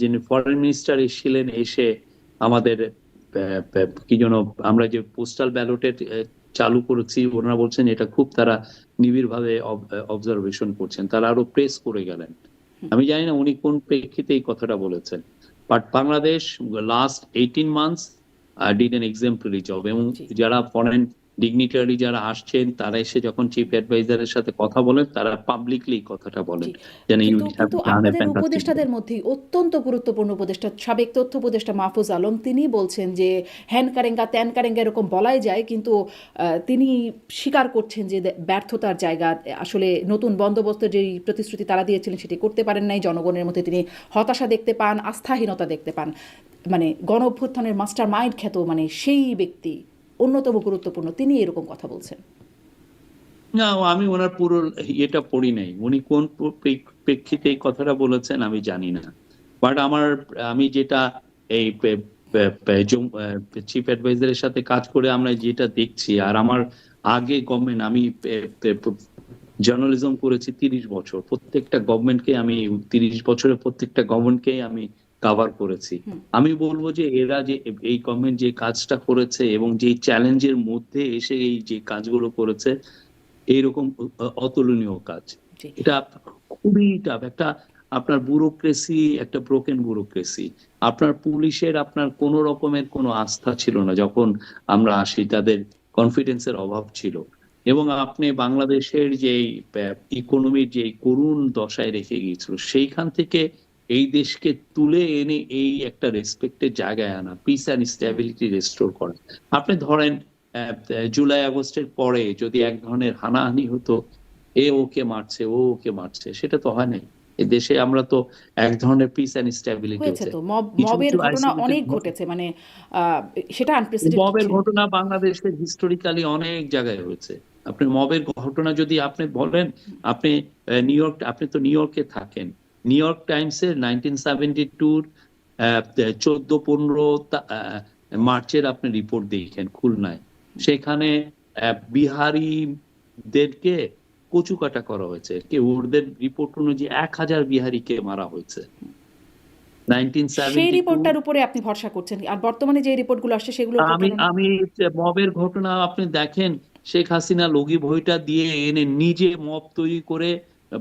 যিনি ফরেন মিনিস্টার এসেছিলেন, এসে আমাদের কি যেন, আমরা যে পোস্টাল ব্যালটের চালু করেছি, ওনারা বলছেন এটা খুব তারা নিবিড়ভাবে অবজারভেশন করছেন, তারা আরো প্রেস করে গেলেন। আমি জানি না উনি কোন প্রেক্ষিতে এই কথাটা বলেছেন, but Bangladesh last 18 months did N exemplary job. এবং জি যারা ফরেন ডিগনিটারি যারা আসছেন, তারা এসে যখন চিফ অ্যাডভাইজারের সাথে কথা বলেন, তারা পাবলিকলি কথাটা বলেন, জি যেন ইউ কিন্তু হ্যাভ কিন্তু ডান এ আপনাদের ফ্যান্টাস্টিক উপদেষ্টাদের মধ্যে অত্যন্ত গুরুত্বপূর্ণ উপদেষ্টা, সাবেক তথ্য উপদেষ্টা মাহফুজ আলম, তিনি বলছেন যে হ্যান কারেঙ্গা ত্যান কারেঙ্গা এরকম বলাই যায়, কিন্তু তিনি স্বীকার করছেন যে ব্যর্থতার জায়গা, আসলে নতুন বন্দোবস্তের যেই প্রতিশ্রুতি তারা দিয়েছিলেন সেটি করতে পারেন নাই, জনগণের মধ্যে তিনি হতাশা দেখতে পান, আস্থাহীনতা দেখতে পান। মানে গণ অভ্যুত্থানের মাস্টার মাইন্ড খ্যাত মানে সেই ব্যক্তি, অন্যতম গুরুত্বপূর্ণ, তিনি এরকম কথা বলছেন। না, আমি ওনার পুরো এটা পড়ি নাই, উনি কোন প্রেক্ষিতে এই কথাটা বলেছেন আমি জানি না। বাট আমি যেটা এই চিফ অ্যাডভাইজারের সাথে কাজ করে আমরা যেটা দেখছি, আর আমার আগে গভর্নমেন্ট, আমি জার্নালিজম করেছি 30 বছর, প্রত্যেকটা গভর্নমেন্টকে আমি 30 বছরের প্রত্যেকটা গভর্নমেন্টকে আমি কভার করেছি। আমি বলবো যে এরা যে এই গভর্নমেন্ট যে কাজটা করেছে এবং যে চ্যালেঞ্জের মধ্যে এসে এই যে কাজগুলো করেছে, এইরকম অতুলনীয় কাজ। জি এটা খুবই টাফ একটা, আপনার ব্যুরোক্রেসি, একটা ব্রোকেন ব্যুরোক্রেসি। আপনার পুলিশের আপনার কোনো রকমের কোনো আস্থা ছিল না যখন আমরা আসি, তাদের কনফিডেন্সের অভাব ছিল। এবং আপনি বাংলাদেশের যে ইকোনমির যে করুণ দশায় রেখে গিয়েছিল, সেইখান থেকে এই দেশকে তুলে এনে এই একটা রেসপেক্টের জায়গায় আনা, পিস অ্যান্ড স্ট্যাবিলিটি রেস্টোর করা। আপনি ধরেন জুলাই আগস্টের পরে যদি এক ধরনের হানাহানি হতো, এ ওকে মারছে, ও ওকে মারছে, সেটা তো হয় নাই। এ দেশে আমরা তো এক ধরনের পিস অ্যান্ড স্ট্যাবিলিটি হয়েছে হচ্ছে। তো, কিছু মবের কিছু ঘটনা আইসোলেটেড অনেক ঘটেছে, মানে সেটা আনপ্রেসিডেন্টেড মবের ছিল। ঘটনা বাংলাদেশের হিস্টোরিক্যালি অনেক জায়গায় হয়েছে। আপনি মবের ঘটনা যদি আপনি বলেন, আপনি আপনি তো নিউ ইয়র্কে থাকেন, নিউ ইয়র্ক টাইমসের 1972 14-15 মার্চের আপনি রিপোর্ট দেখেন খুলনায়, সেখানে বিহারিদেরকে কচুকাটা করা হয়েছে, ওদের রিপোর্ট অনুযায়ী 1000 বিহারিকে মারা হয়েছে সেই 1972। রিপোর্টটার উপরে আপনি ভরসা করছেন, আর বর্তমানে যে রিপোর্টগুলো আসছে সেগুলোর উপর আমি কেন না? আমি মবের ঘটনা আপনি দেখেন, শেখ হাসিনা লগি বইটা দিয়ে এনে নিজে মব তৈরি করে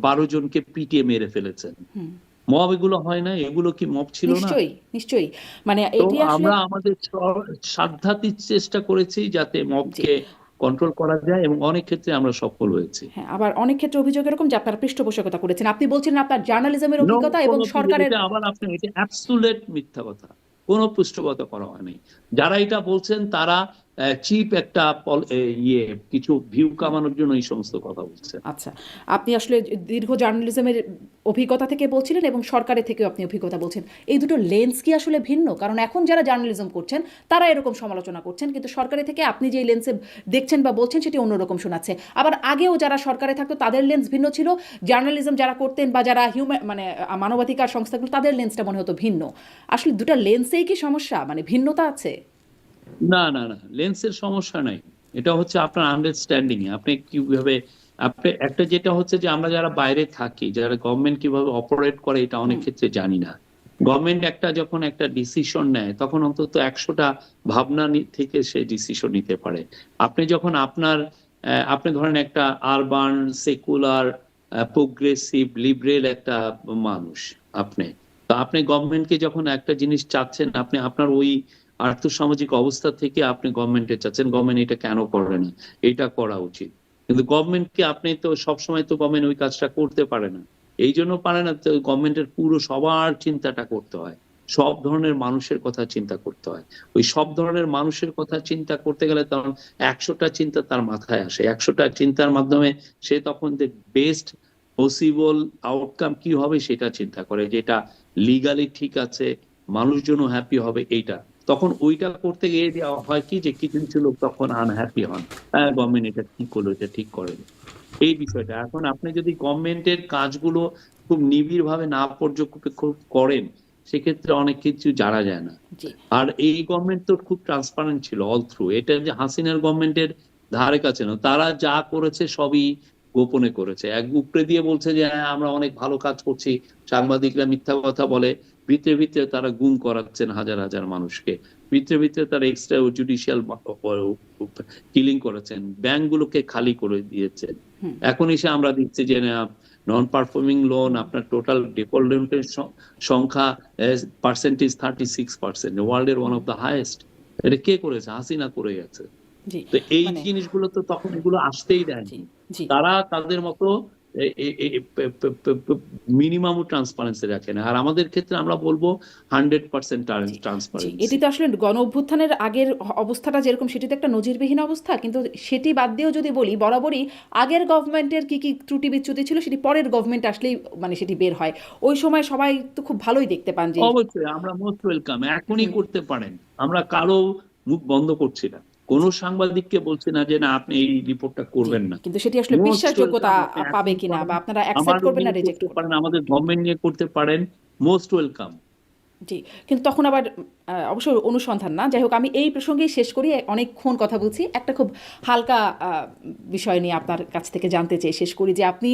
12 জনকে পিটিয়ে মেরে ফেলেছেন। মব এগুলো হয় না? এগুলো কি মব ছিল না? নিশ্চয়ই নিশ্চয়ই, মানে তো এটি আসলে। আমরা আমাদের সাধ্যাতিক চেষ্টা করেছি যাতে জি মবকে কন্ট্রোল করা যায়, এবং অনেক ক্ষেত্রে আমরা সফল হয়েছি। হ্যাঁ, আবার অনেক ক্ষেত্রে অভিযোগ এরকম যে আপনারা পৃষ্ঠপোষকতা করেছেন। আপনি বলছেন আপনার জার্নালিজমের অভিজ্ঞতা এবং কোনো সরকারের। এটা আবার আপনি, এটা অ্যাবসুলেট মিথ্যা কথা। কোনো পৃষ্ঠপোষকতা করা হয়নি। যারা এটা বলছেন তারা চিপ একটা কিছু ভিউ কামানোর জন্য এই সমস্ত কথা বলছেন। আচ্ছা, আপনি আসলে দীর্ঘ জার্নালিজমের অভিজ্ঞতা থেকে বলছিলেন এবং সরকারের থেকেও আপনি অভিজ্ঞতা বলছেন। এই দুটো লেন্স কি আসলে ভিন্ন? কারণ এখন যারা জার্নালিজম করছেন তারা এরকম সমালোচনা করছেন, কিন্তু সরকারি থেকে আপনি যেই লেন্সে দেখছেন বা বলছেন সেটি অন্যরকম শোনাচ্ছে। আবার আগেও যারা সরকারে থাকতো তাদের লেন্স ভিন্ন ছিল, জার্নালিজম যারা করতেন বা যারা মানে মানবাধিকার সংস্থাগুলো, তাদের লেন্সটা মনে হতো ভিন্ন। আসলে দুটো লেন্সেই কি সমস্যা, মানে ভিন্নতা আছে? না না না, লেন্সের সমস্যা নাই। এটা হচ্ছে আপনার আন্ডারস্ট্যান্ডিং এ আপনি কিভাবে, আপনি একটা যেটা হচ্ছে যে আমরা যারা বাইরে থাকি, যারা গভর্নমেন্ট কিভাবে অপারেট করে এটা অনেক ক্ষেত্রে জানি না। গভর্নমেন্ট যখন একটা ডিসিশন নেয় তখন অন্তত 100টা ভাবনা থেকে সে ডিসিশন নিতে পারে। আপনি যখন আপনি ধরেন একটা আরবান সেকুলার প্রোগ্রেসিভ লিবারেল একটা মানুষ, আপনি গভর্নমেন্টকে যখন একটা জিনিস চাচ্ছেন, আপনি আপনার ওই আর্থসামাজিক অবস্থা থেকে আপনি গভর্নমেন্টে চাচ্ছেন, গভর্নমেন্ট এটা কেন করে না, এটা করা উচিত। কিন্তু গভর্নমেন্টকে আপনি তো সবসময় তো গভর্নমেন্ট ওই কাজটা করতে পারে না। এই জন্য পারে না, তো গভর্নমেন্টের পুরো সবার চিন্তাটা করতে হয়, সব ধরনের মানুষের কথা চিন্তা করতে হয়। ওই সব ধরনের মানুষের কথা চিন্তা করতে গেলে তখন 100টা চিন্তা তার মাথায় আসে, 100টা চিন্তার মাধ্যমে সে তখন বেস্ট পসিবল আউটকাম কি হবে সেটা চিন্তা করে, যেটা লিগালি ঠিক আছে, মানুষজনও হ্যাপি হবে এইটা। তখন ওইটা করতে গিয়ে হয় কি যে কিছু কিছু লোক তখন আনহ্যাপি হন, হ্যাঁ গভর্নমেন্ট এটা ঠিক করলো, এটা ঠিক করেনি, এই বিষয়টা। এখন আপনি যদি গভর্নমেন্টের কাজগুলো খুব নিবিড় ভাবে না পর্যবেক্ষণ করেন, সেক্ষেত্রে অনেক কিছু জানা যায় না। জি আর এই গভর্নমেন্ট তো খুব ট্রান্সপারেন্ট ছিল অল থ্রু। এটা যে হাসিনার গভর্নমেন্টের ধারে কাছে না, তারা যা করেছে সবই গোপনে করেছে। এক উপরে দিয়ে বলছে যে হ্যাঁ আমরা অনেক ভালো কাজ করছি, সাংবাদিকরা মিথ্যা কথা বলে, ভিতরে ভিতরে তারা গুম করাচ্ছেন হাজার হাজার মানুষকে, ভিতরে ভিতরে তারা এক্সট্রা জুডিশিয়াল কিলিং করেছেন, ব্যাংকগুলোকে খালি করে দিয়েছেন। এখন এসে আমরা দেখছি যে নন পারফর্মিং লোন, আপনার টোটাল ডিফল্টের সংখ্যা পার্সেন্টেজ 36%, ওয়ার্ল্ডের ওয়ান অফ দ্য হাইয়েস্ট। এটা কে করেছে? হাসিনা করে গেছে। জি তো এই মানে জিনিসগুলো তো তখন এগুলো আসতেই জি দেয়নি। জি তারা তাদের মতো মিনিমাম ট্রান্সপারেন্সি রাখে না। আর আমাদের ক্ষেত্রে আমরা বলবো 100% জি জি, এটি ট্রান্সপারেন্সি। তো আসলে গণ অভ্যুত্থানের আগের অবস্থাটা যেরকম, সেটি তো একটা নজিরবিহীন অবস্থা, কিন্তু সেটি বাদ দিয়েও যদি বলি, বরাবরই আগের গভর্নমেন্টের কি কি ত্রুটি বিচ্যুতি ছিল সেটি পরের গভর্নমেন্ট আসলেই মানে সেটি বের হয়। ওই সময় সবাই তো খুব ভালোই দেখতে পান যে। অবশ্যই আমরা মোস্ট ওয়েলকাম, এখনই করতে পারেন। আমরা কারো মুখ বন্ধ করছি না, কোন সাংবাদিককে বলছি না যে না আপনি এই রিপোর্টটা জি, করবেন না। কিন্তু সেটি আসলে মোস্ট বিশ্বাসযোগ্যতা ওয়েলকাম, আপনি পাবে এখনই কিনা করেন। বা আপনারা আমার অ্যাকসেপ্ট করবেন নিয়ে না রিজেক্ট করতে করবেন। পারেন, আমাদের গভর্নমেন্ট নিয়ে করতে পারেন, মোস্ট ওয়েলকাম। জি, কিন্তু তখন আবার অবশ্য অনুসন্ধান না, যাই হোক আমি এই প্রসঙ্গেই শেষ করি, অনেকক্ষণ কথা বলছি, একটা খুব হালকা বিষয় নিয়ে আপনার কাছ থেকে জানতে চাই শেষ করি, যে আপনি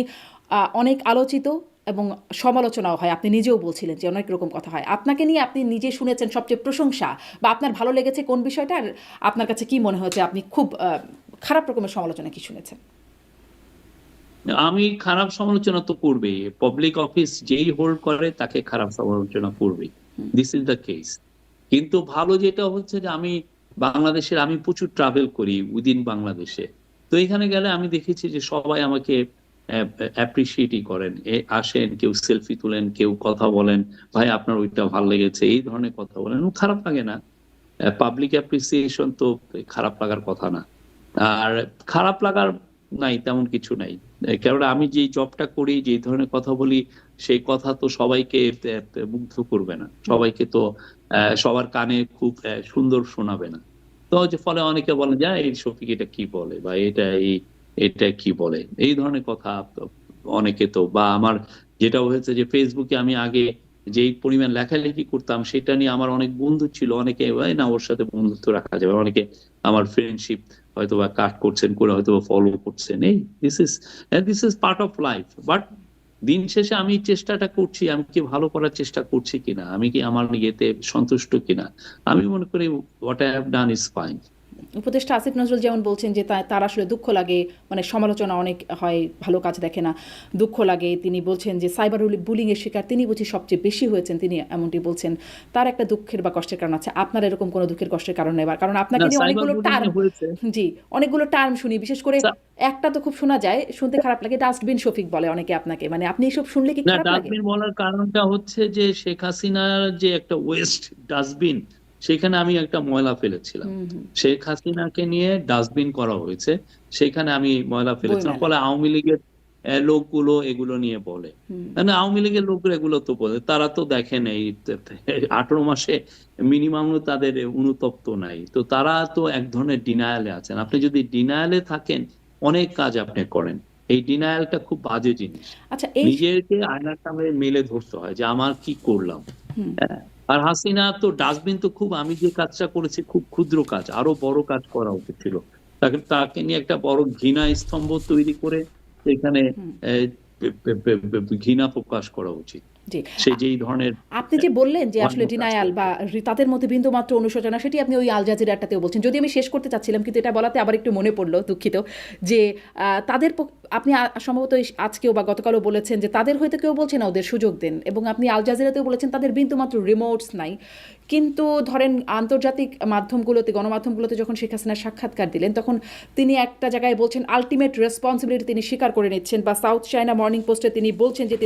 অনেক আলোচিত এবং সমালোচনাও হয়, আপনি নিজেও বলছিলেন যে অনেক রকম কথা হয় আপনাকে নিয়ে, আপনি নিজে শুনেছেন সবচেয়ে প্রশংসা বা আপনার ভালো লেগেছে কোন বিষয়টা, আর আপনার কাছে কি মনে হয়েছে আপনি খুব খারাপ রকমের সমালোচনা কি শুনেছেন? আমি খারাপ সমালোচনা তো করবেই, পাবলিক অফিস যেই হোল্ড করে তাকে খারাপ সমালোচনা করবেই, দিস ইজ দ্য কেস। কিন্তু ভালো যেটা হচ্ছে যে আমি প্রচুর ট্রাভেল করি উইদিন বাংলাদেশে, তো এখানে গেলে আমি দেখেছি যে সবাই আমাকে অ্যাপ্রিসিয়েটই করেন, আসেন, কেউ সেলফি তুলেন, কেউ কথা বলেন, ভাই আপনার ওইটা ভালো লেগেছে, এই ধরনের কথা বলেন, খারাপ লাগে না। পাবলিক অ্যাপ্রিসিয়েশন তো খারাপ লাগার কথা না। আর খারাপ লাগার নাই, তেমন কিছু নাই। কারণ আমি যেই জবটা করি, যে ধরনের কথা বলি, সেই কথা তো সবাইকে মুগ্ধ করবে না, সবাইকে তো সবার কানে খুব সুন্দর শোনাবে না। তো যে ফলে অনেকে বলে যে এই শফিক এটা কি বলে, বা এটা কি বলে, এই ধরনের কথা অনেকে তো, বা আমার যেটা হয়েছে যে ফেসবুকে আমি আগে যেই পরিমাণ লেখালেখি করতাম সেটা নিয়ে আমার অনেক বন্ধু ছিল, অনেকে না ওর সাথে বন্ধুত্ব রাখা যাবে, অনেকে আমার ফ্রেন্ডশিপ হয়তো বা কাট করছেন, করে হয়তো ফলো করছেন, এই this is part of life. But দিন শেষে আমি চেষ্টাটা করছি, আমি কি ভালো করার চেষ্টা করছি কিনা, আমি কি আমার ইয়েতে সন্তুষ্ট কিনা, আমি মনে করি what I have done is fine. উপদেষ্টা আসিফ নজরুল যেমন বলছেন যে তার আসলে দুঃখ লাগে, মানে সমালোচনা অনেক হয়, ভালো কাজ দেখে না, দুঃখ লাগে। তিনি বলছেন যে সাইবার বুলিংয়ের শিকার তিনি বুঝি সবচেয়ে বেশি হয়েছেন, তিনি এমনটি বলছেন। তার একটা দুঃখের বা কষ্টের কারণ আছে, আপনার এরকম কোনো দুঃখের কষ্টের কারণ নেই, কারণ আপনাকে না, নিয়ে সাইবার অনেকগুলো বুলিং টার্ম, হয়েছে। জি, অনেকগুলো টার্ম শুনি, বিশেষ করে একটা তো খুব শোনা যায়, শুনতে খারাপ লাগে, ডাস্টবিন শফিক বলে অনেকে আপনাকে, মানে আপনি এসব শুনলে কি না, খারাপ লাগে? ডাস্টবিন বলার কারণটা হচ্ছে যে শেখ হাসিনার যে একটা ওয়েস্ট ডাস্টবিন, সেখানে আমি একটা ময়লা ফেলেছিলাম। শেখ হাসিনাকে নিয়ে ডাস্টবিন করা হয়েছে, সেখানে আমি ময়লা ফেলেছিলাম, বইমেলা। ফলে আওয়ামী লীগের লোকগুলো এগুলো নিয়ে বলে। মানে আওয়ামী লীগের লোকগুলো এগুলো তো বলে, তারা তো দেখেন এই 18 মাসে মিনিমাম তাদের অনুতপ্ত নাই, তো তারা তো এক ধরনের ডিনায়ালে আছেন। আপনি যদি ডিনায়ালে থাকেন, অনেক কাজ আপনি করেন, এই ডিনায়ালটা খুব বাজে জিনিস। আচ্ছা, এই নিজেকে আয়নার সামনে মেলে ধরতে হয় যে আমার কি করলাম। হ্যাঁ, আর হাসিনা তো ডাস্টবিন তো খুব, আমি যে কাজটা করেছি খুব ক্ষুদ্র কাজ, আরো বড় কাজ করা উচিত ছিল। তাকে নিয়ে একটা বড় ঘৃণা স্তম্ভ তৈরি করে এখানে ঘৃণা প্রকাশ করা উচিত, জি, সে যেই ধরনের আপনি যে বললেন যে আসলে ভয়ানক কাজ ডিনায়াল বা করেছে। তাদের মধ্যে বিন্দুমাত্র অনুশোচনা, সেটি আপনি ওই আল জাজিরাটাতেও বলছেন, যদি আমি শেষ করতে চাচ্ছিলাম কিন্তু এটা বলাতে আবার একটু মনে পড়লো, দুঃখিত, যে আপনি সম্ভবত আজকেও বা গতকালও বলেছেন যে তাদের হয়তো কেউ বলছে না ওদের সুযোগ দেন, এবং আপনি আল জাজিরাতেও বলেছেন তাদের বিন্দুমাত্র রিমোটস নাই। কিন্তু ধরেন আন্তর্জাতিক মাধ্যমগুলোতে, গণমাধ্যমগুলোতে যখন শেখ হাসিনা সাক্ষাৎকার দিলেন, তখন তিনি একটা জায়গায় বলছেন আলটিমেট রেসপন্সিবিলিটি তিনি স্বীকার করে নিচ্ছেন, বা সাউথ চায়না মর্নিং পোস্টে তিনি বলছেন যে